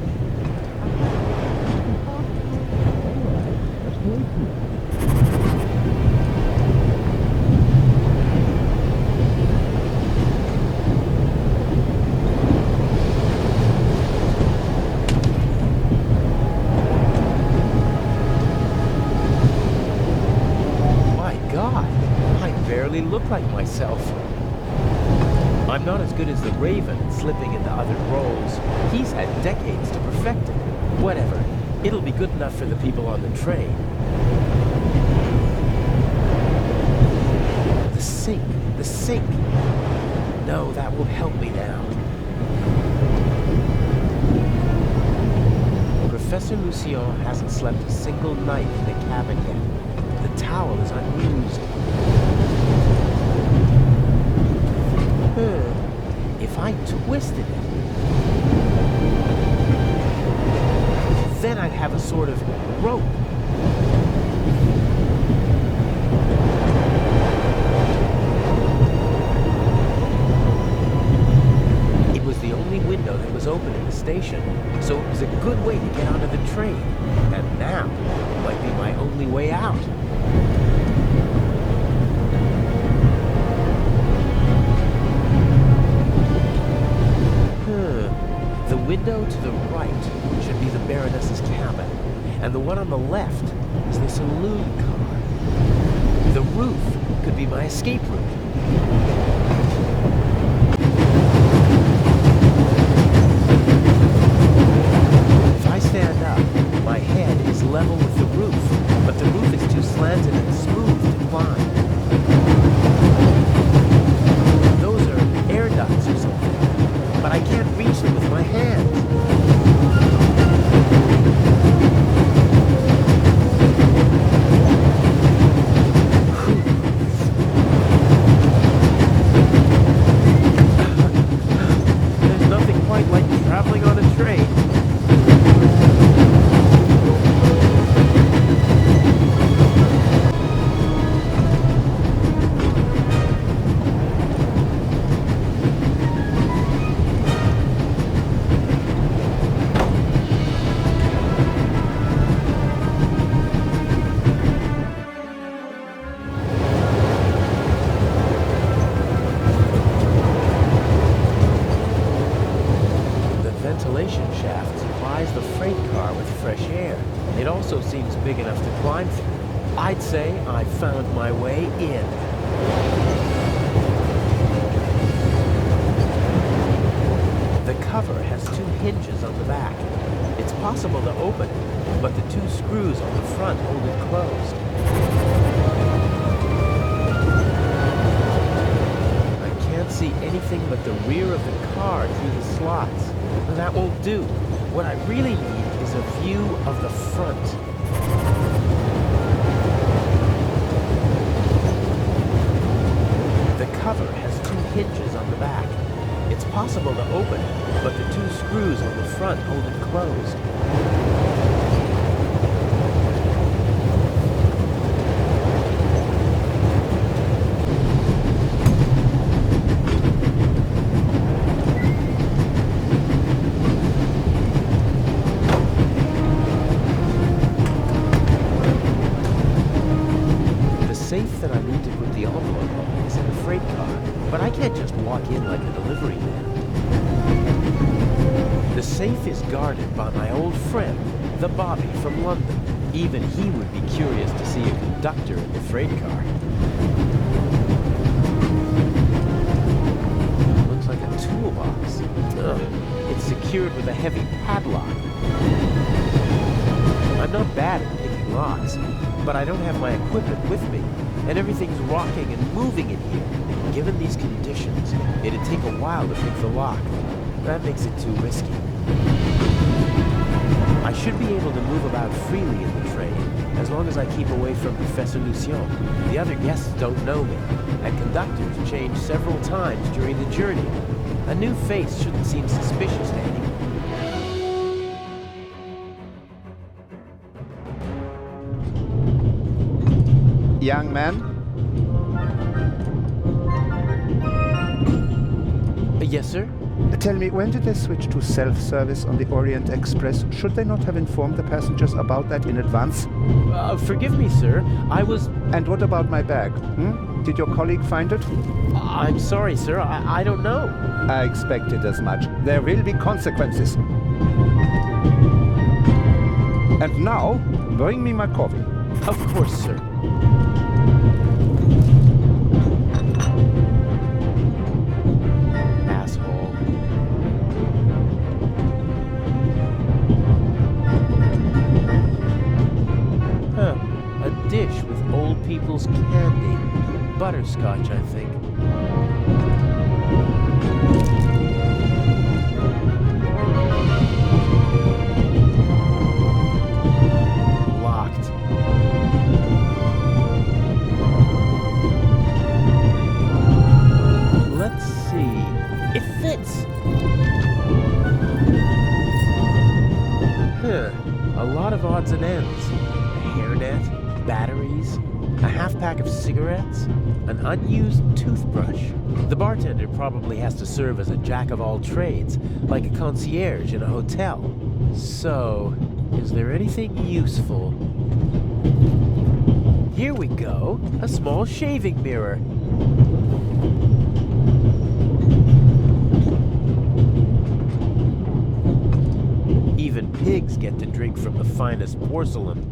All right, let's wait here. Look like myself. I'm not as good as the Raven at slipping into other roles. He's had decades to perfect it. Whatever. It'll be good enough for the people on the train. The sink. The sink. No, that won't help me now. Professor Lucien hasn't slept a single night in the cabin yet. The towel is unused. If I twisted it, then I'd have a sort of rope. It was the only window that was open in the station, so it was a good way to get onto the train. And now might be my only way out. The window to the right should be the Baroness's cabin, and the one on the left is the saloon car. The roof could be my escape route. If I stand up, my head is level with the roof, but the roof is too slanted and smooth to climb. Those are air ducts or something, but I can't reach them with my hands. I'd say I found my way in. The cover has 2 hinges on the back. It's possible to open it, but the 2 screws on the front hold it closed. I can't see anything but the rear of the car through the slots. That won't do. What I really need is a view of the front. The cover has 2 hinges on the back. It's possible to open it, but the 2 screws on the front hold it closed. The safe that I need to put the envelope on is in the freight car, but I can't just walk in like a delivery man. The safe is guarded by my old friend, the Bobby from London. Even he would be curious to see a conductor in the freight car. Looks like a toolbox. Ugh. It's secured with a heavy padlock. I'm not bad at picking locks, but I don't have my equipment with me, and everything's rocking and moving in here. Given these conditions, it'd take a while to pick the lock. That makes it too risky. I should be able to move about freely in the train, as long as I keep away from Professor Lucien. The other guests don't know me, and conductors change several times during the journey. A new face shouldn't seem suspicious to anyone. Young man? Yes, sir? Tell me, when did they switch to self-service on the Orient Express? Should they not have informed the passengers about that in advance? Forgive me, sir. I was... And what about my bag? Did your colleague find it? I'm sorry, sir. I don't know. I expected as much. There will be consequences. And now, bring me my coffee. Of course, sir. Dish with old people's candy. Butterscotch, I think. Locked. Let's see. It fits! A lot of odds and ends. A hairnet, batteries, a half-pack of cigarettes, an unused toothbrush. The bartender probably has to serve as a jack-of-all-trades, like a concierge in a hotel. So, is there anything useful? Here we go, a small shaving mirror. Even pigs get to drink from the finest porcelain.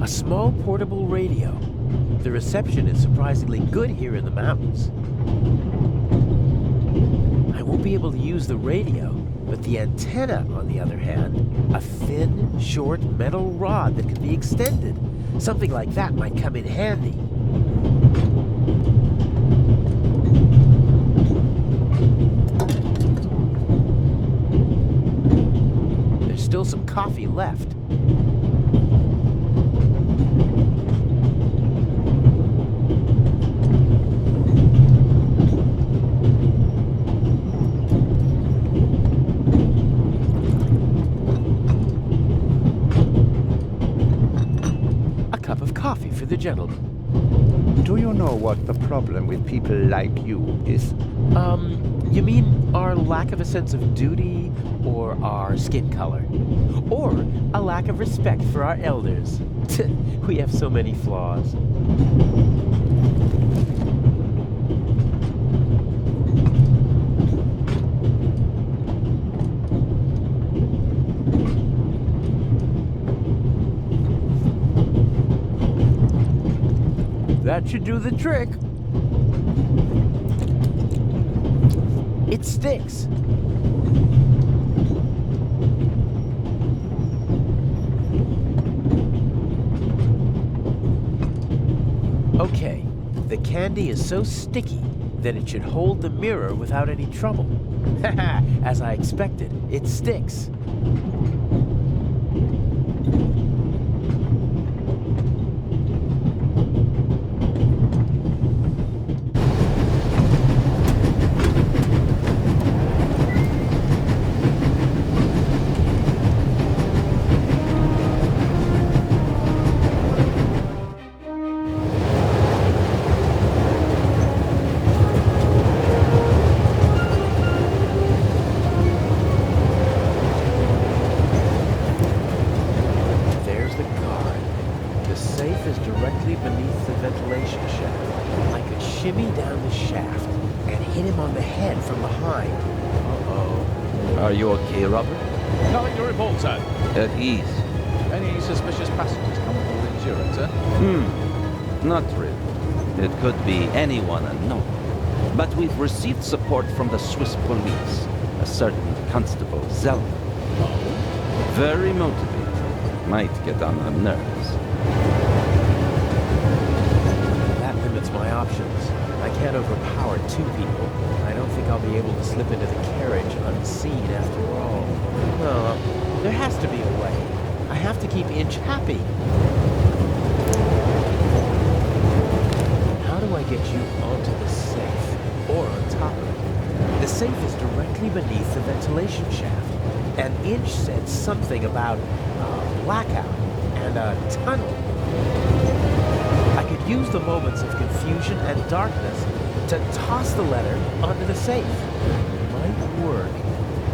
A small portable radio. The reception is surprisingly good here in the mountains. I won't be able to use the radio, but the antenna, on the other hand, a thin, short metal rod that can be extended. Something like that might come in handy. There's still some coffee left. For the gentleman. Do you know what the problem with people like you is? You mean our lack of a sense of duty, or our skin color? Or a lack of respect for our elders? We have so many flaws. That should do the trick. It sticks. Okay, the candy is so sticky that it should hold the mirror without any trouble. Haha, as I expected, it sticks. At ease. Any suspicious passengers come aboard in Zurich, sir? Not really. It could be anyone unknown. But we've received support from the Swiss police. A certain Constable Zeller. Very motivated. Might get on our nerves. That limits my options. I can't overpower two people. I don't think I'll be able to slip into the carriage unseen after all. No. There has to be a way. I have to keep Inch happy. How do I get you onto the safe? Or on top of it? The safe is directly beneath the ventilation shaft. And Inch said something about a blackout and a tunnel. I could use the moments of confusion and darkness to toss the letter onto the safe. It might work.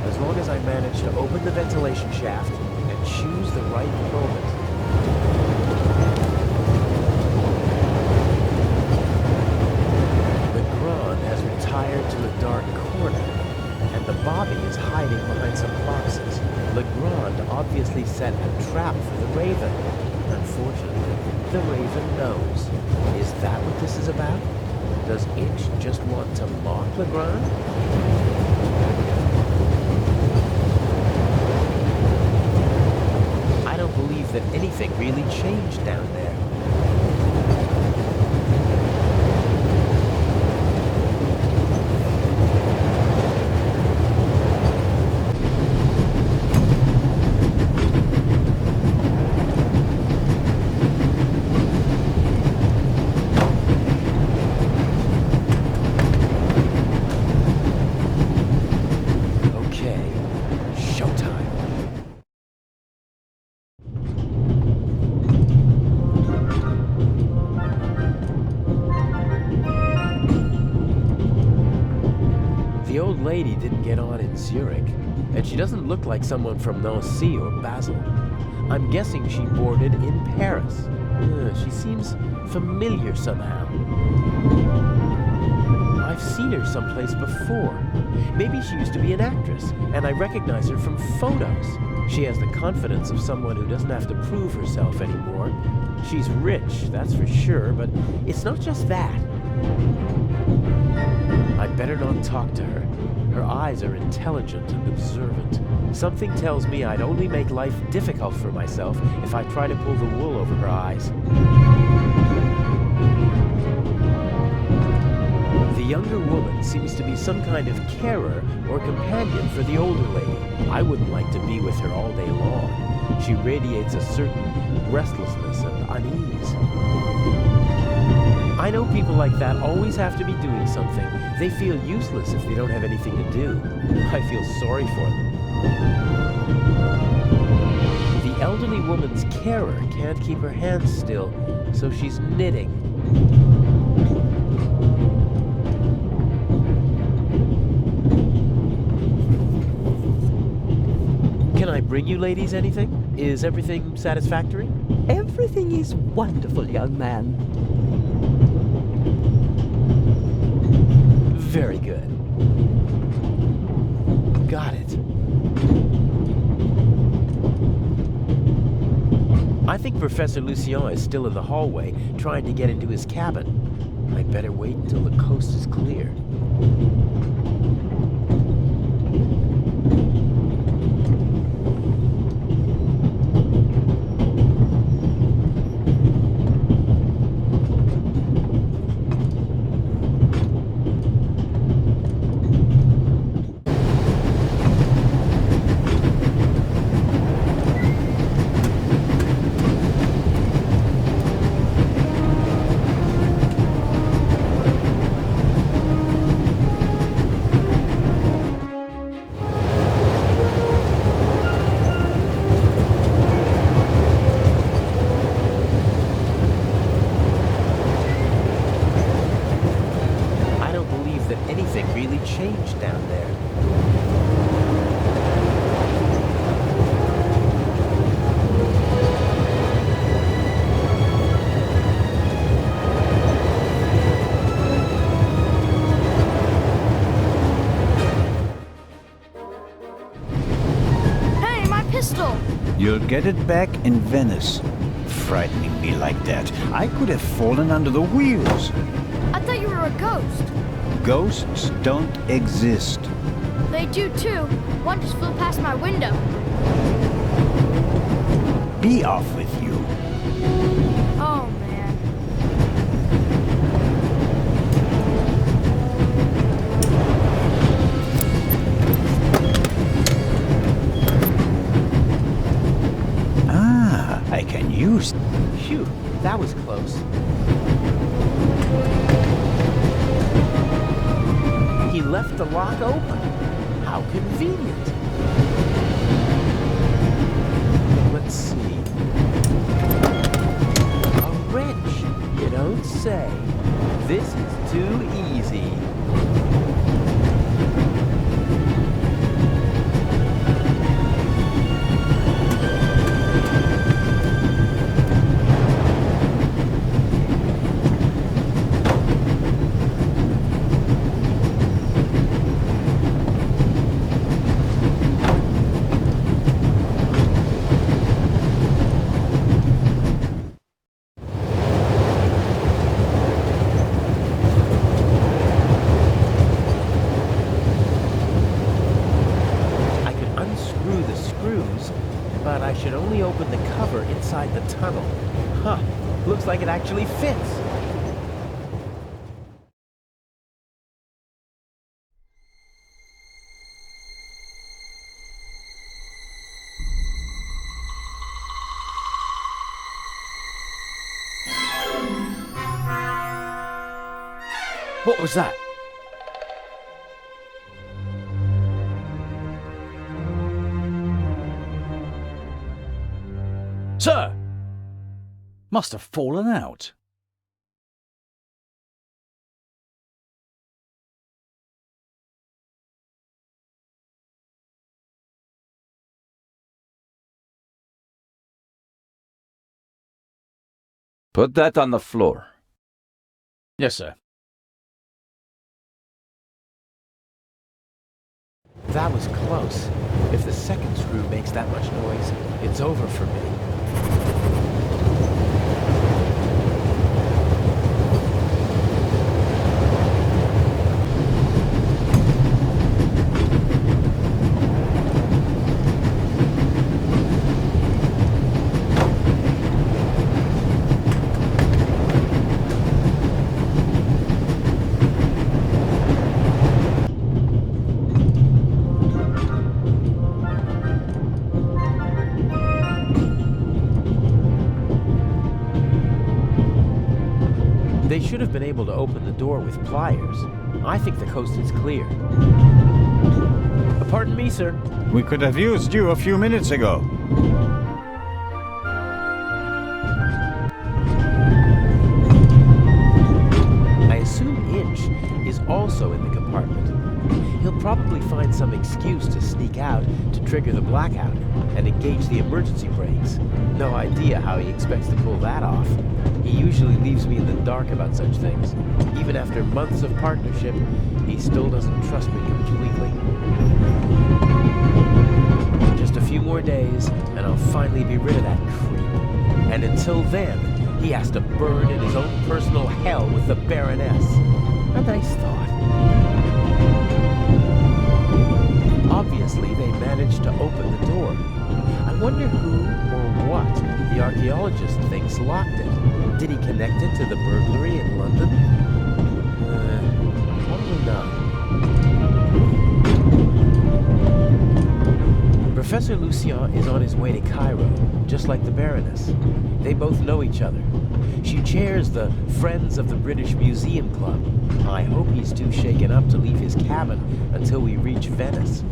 As long as I manage to open the ventilation shaft and choose the right moment. Legran has retired to a dark corner, and the Bobby is hiding behind some boxes. Legrand obviously set a trap for the Raven. Unfortunately, the Raven knows. Is that what this is about? Does Inch just want to mock Legrand? That anything really changed down there. Lady didn't get on in Zurich, and she doesn't look like someone from Nancy or Basel. I'm guessing she boarded in Paris. She seems familiar somehow. I've seen her someplace before. Maybe she used to be an actress, and I recognize her from photos. She has the confidence of someone who doesn't have to prove herself anymore. She's rich, that's for sure, but it's not just that. I'd better not talk to her. Her eyes are intelligent and observant. Something tells me I'd only make life difficult for myself if I try to pull the wool over her eyes. The younger woman seems to be some kind of carer or companion for the older lady. I wouldn't like to be with her all day long. She radiates a certain restlessness and unease. I know people like that always have to be doing something. They feel useless if they don't have anything to do. I feel sorry for them. The elderly woman's carer can't keep her hands still, so she's knitting. Can I bring you ladies anything? Is everything satisfactory? Everything is wonderful, young man. Very good. Got it. I think Professor Lucien is still in the hallway, trying to get into his cabin. I'd better wait until the coast is clear. You'll get it back in Venice. Frightening me like that. I could have fallen under the wheels. I thought you were a ghost. Ghosts don't exist. They do too. One just flew past my window. Be off with you. Oh, man. I can use... Phew, that was close. He left the lock open. How convenient. Let's see. A wrench, you don't say. This is too easy. The tunnel. Huh. Looks like it actually fits. What was that? Sir! Must have fallen out. Put that on the floor. Yes, sir. That was close. If the second screw makes that much noise, it's over for me. They should have been able to open the door with pliers. I think the coast is clear. Pardon me, sir. We could have used you a few minutes ago. I assume Inch is also in the compartment. He'll probably find some excuse to sneak out to trigger the blackout and engage the emergency brakes. No idea how he expects to pull that off. He usually leaves me in the dark about such things. Even after months of partnership, he still doesn't trust me completely. Just a few more days, and I'll finally be rid of that creep. And until then, he has to burn in his own personal hell with the Baroness. A nice thought. Obviously, they managed to open the door. I wonder who or what the archaeologist thinks locked it. Did he connect it to the burglary in London? Probably not. Professor Lucien is on his way to Cairo, just like the Baroness. They both know each other. She chairs the Friends of the British Museum Club. I hope he's too shaken up to leave his cabin until we reach Venice.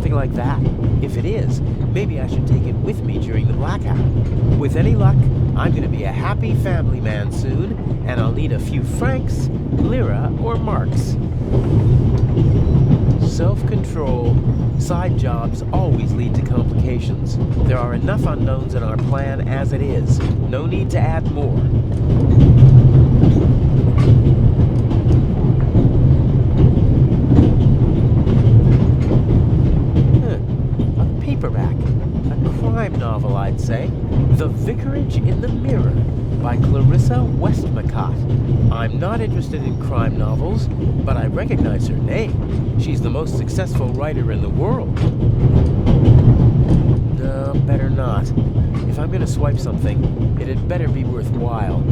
Like that? If it is, maybe I should take it with me during the blackout. With any luck, I'm gonna be a happy family man soon, and I'll need a few francs, lira, or marks. Self-control. Side jobs always lead to complications. There are enough unknowns in our plan as it is. No need to add more. Novel, I'd say. The Vicarage in the Mirror by Clarissa Westmacott. I'm not interested in crime novels, but I recognize her name. She's the most successful writer in the world. No, better not. If I'm gonna swipe something, it had better be worthwhile.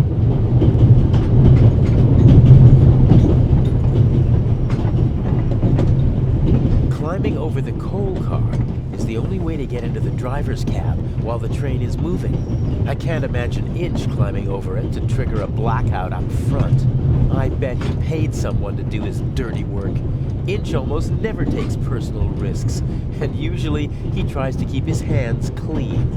Climbing over the coal car is the only way to get into the driver's cab while the train is moving. I can't imagine Inch climbing over it to trigger a blackout up front. I bet he paid someone to do his dirty work. Inch almost never takes personal risks, and usually he tries to keep his hands clean.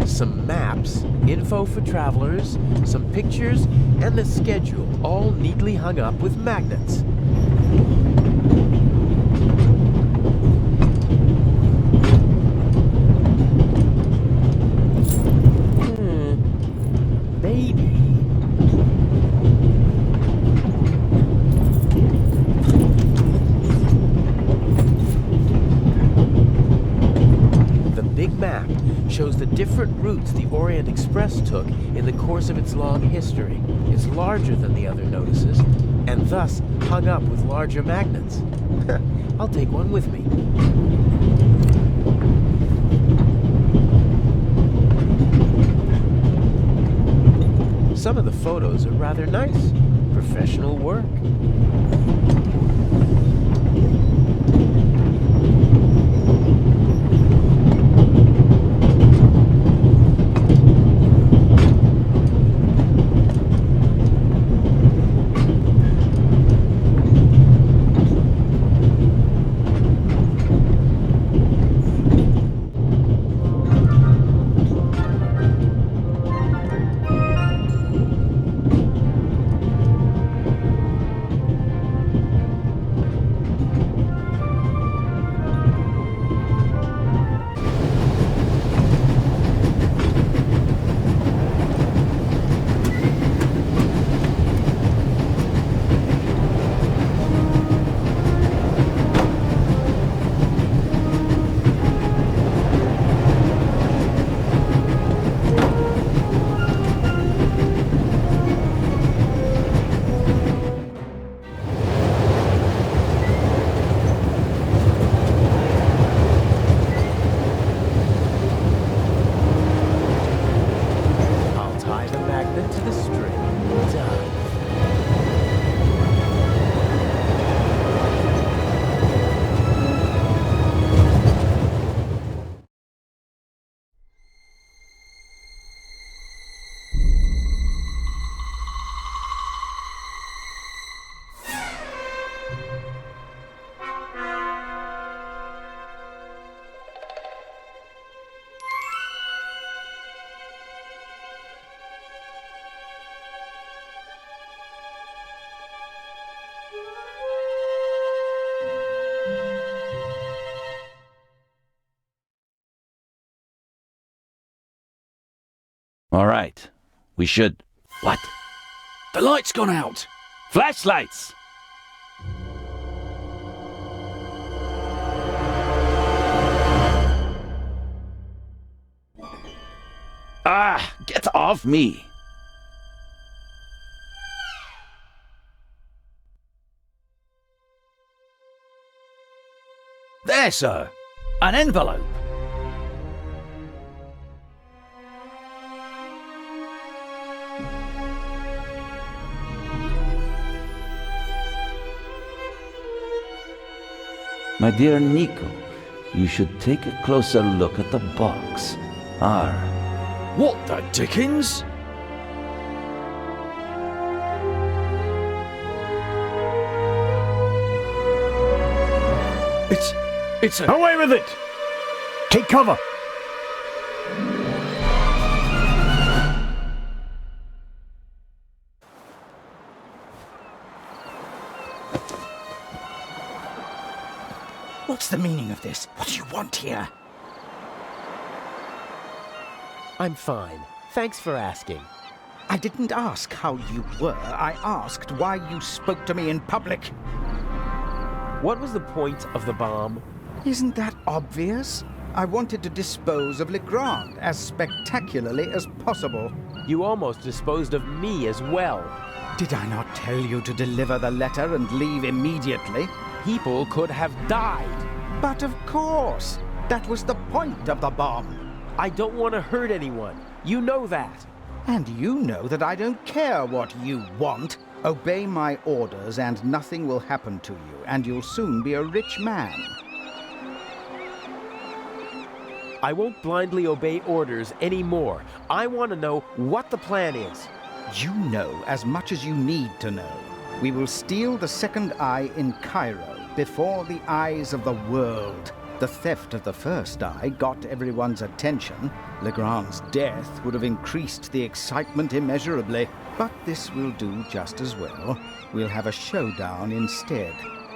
Some maps, info for travelers, some pictures, and the schedule, all neatly hung up with magnets. Maybe. The big map shows the different routes the Orient Express took in the course of its long history. It's larger than the other notices, and thus hung up with larger magnets. I'll take one with me. Some of the photos are rather nice. Professional work. All right. We should... What? The light's gone out! Flashlights! Ah! Get off me! There, sir! An envelope! My dear Nico, you should take a closer look at the box. R. What the dickens? It's a... Away with it! Take cover! What's the meaning of this? What do you want here? I'm fine. Thanks for asking. I didn't ask how you were. I asked why you spoke to me in public. What was the point of the bomb? Isn't that obvious? I wanted to dispose of Legrand as spectacularly as possible. You almost disposed of me as well. Did I not tell you to deliver the letter and leave immediately? People could have died. But of course! That was the point of the bomb. I don't want to hurt anyone. You know that. And you know that I don't care what you want. Obey my orders and nothing will happen to you, and you'll soon be a rich man. I won't blindly obey orders anymore. I want to know what the plan is. You know as much as you need to know. We will steal the second eye in Cairo before the eyes of the world. The theft of the first eye got everyone's attention. Legrand's death would have increased the excitement immeasurably. But this will do just as well. We'll have a showdown instead.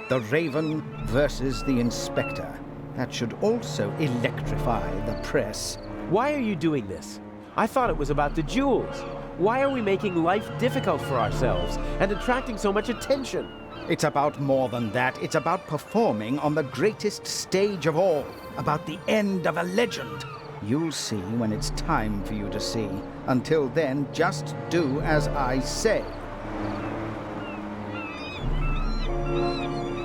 The Raven versus the Inspector. That should also electrify the press. Why are you doing this? I thought it was about the jewels. Why are we making life difficult for ourselves and attracting so much attention? It's about more than that. It's about performing on the greatest stage of all. About the end of a legend. You'll see when it's time for you to see. Until then, just do as I say.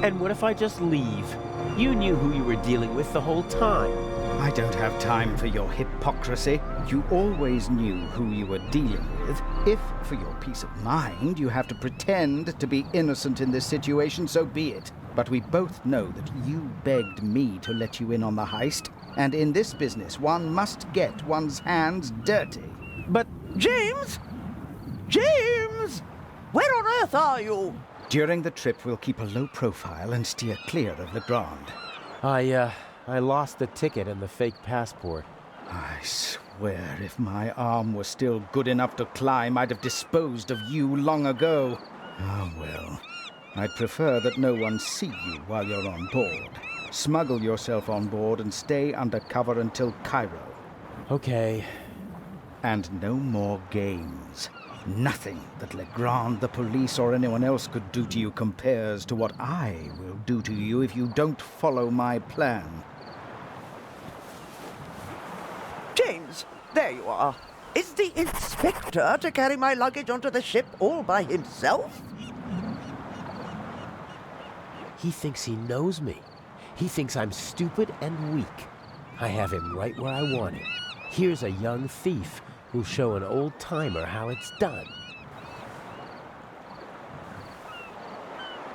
And what if I just leave? You knew who you were dealing with the whole time. I don't have time for your hypocrisy. You always knew who you were dealing with. If, for your peace of mind, you have to pretend to be innocent in this situation, so be it. But we both know that you begged me to let you in on the heist, and in this business one must get one's hands dirty. But... James! James! Where on earth are you? During the trip, we'll keep a low profile and steer clear of Legrand. I lost the ticket and the fake passport. I swear, if my arm was still good enough to climb, I'd have disposed of you long ago. Oh, well. I'd prefer that no one see you while you're on board. Smuggle yourself on board and stay under cover until Cairo. Okay. And no more games. Nothing that Legrand, the police, or anyone else could do to you compares to what I will do to you if you don't follow my plan. James, there you are. Is the inspector to carry my luggage onto the ship all by himself? He thinks he knows me. He thinks I'm stupid and weak. I have him right where I want him. Here's a young thief who'll show an old-timer how it's done.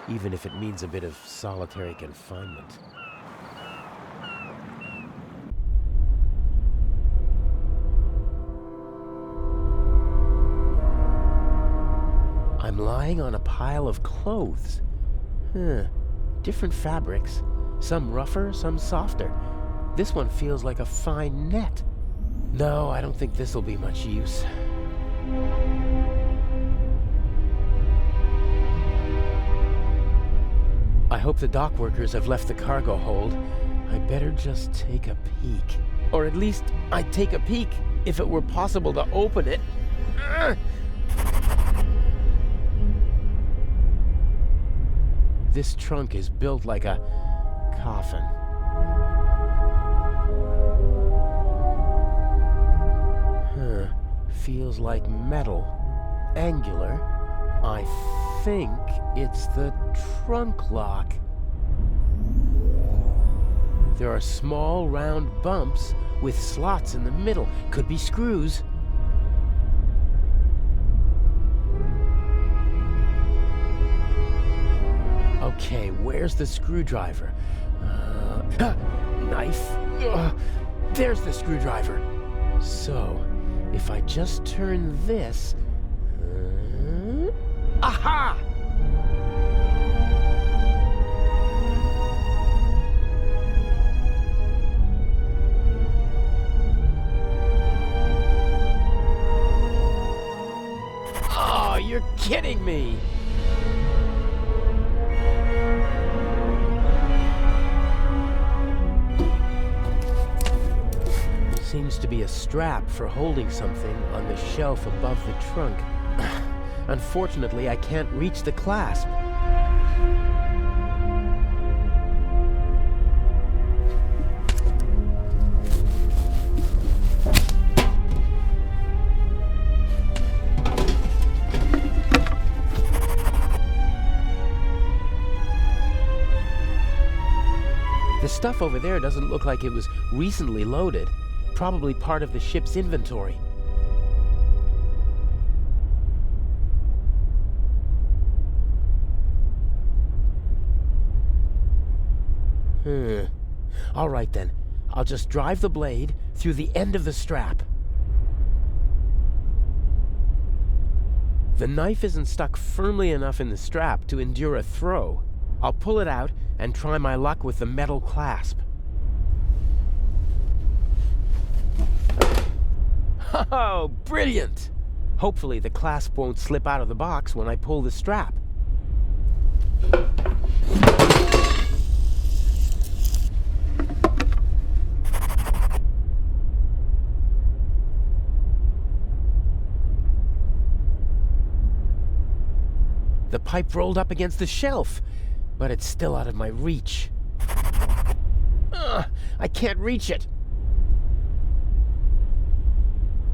Even if it means a bit of solitary confinement. I'm lying on a pile of clothes. Different fabrics. Some rougher, some softer. This one feels like a fine net. No, I don't think this'll be much use. I hope the dock workers have left the cargo hold. I better just take a peek. Or at least, I'd take a peek If it were possible to open it. This trunk is built like a coffin. Feels like metal. Angular. I think it's the trunk lock. There are small round bumps with slots in the middle. Could be screws. Okay, where's the screwdriver? Knife. There's the screwdriver. So, if I just turn this... aha! Oh, you're kidding me! Seems to be a strap for holding something on the shelf above the trunk. Unfortunately, I can't reach the clasp. The stuff over there doesn't look like it was recently loaded. Probably part of the ship's inventory. All right then. I'll just drive the blade through the end of the strap. The knife isn't stuck firmly enough in the strap to endure a throw. I'll pull it out and try my luck with the metal clasp. Oh, brilliant! Hopefully the clasp won't slip out of the box when I pull the strap. The pipe rolled up against the shelf, but it's still out of my reach. I can't reach it!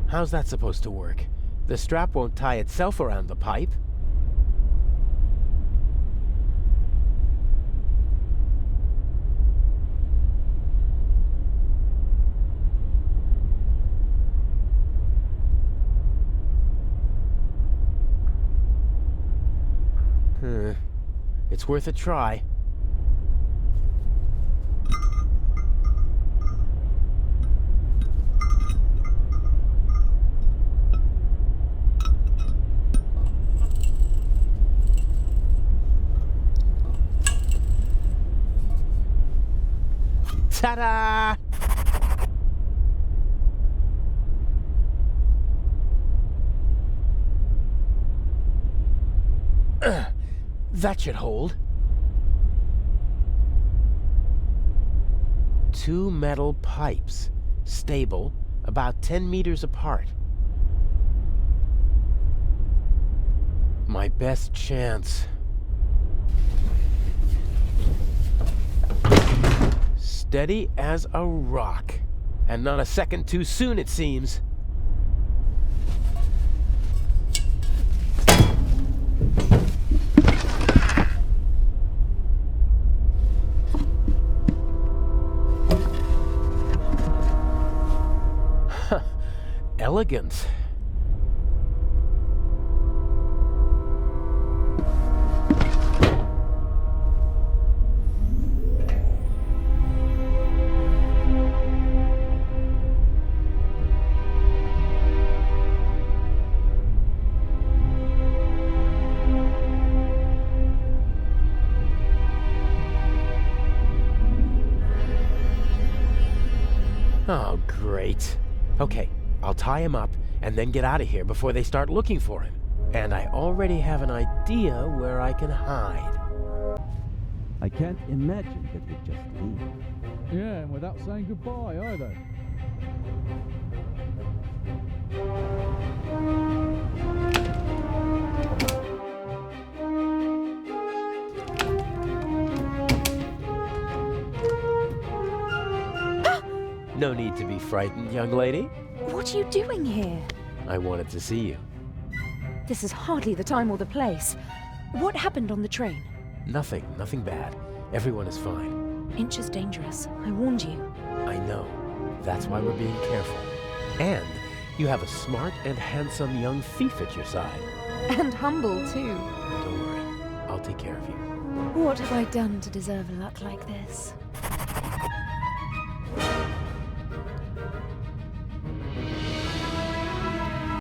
How's that supposed to work? The strap won't tie itself around the pipe. It's worth a try. Ta-da! That should hold. 2 metal pipes, stable, about 10 meters apart. My best chance. Steady as a rock. And not a second too soon, it seems. Elegant. Oh, great. Okay. I'll tie him up and then get out of here before they start looking for him. And I already have an idea where I can hide. I can't imagine that we'd just leave. Yeah, and without saying goodbye either. No need to be frightened, young lady. What are you doing here? I wanted to see you. This is hardly the time or the place. What happened on the train? Nothing bad. Everyone is fine. Inch is dangerous. I warned you. I know. That's why we're being careful. And you have a smart and handsome young thief at your side. And humble, too. Don't worry. I'll take care of you. What have I done to deserve luck like this?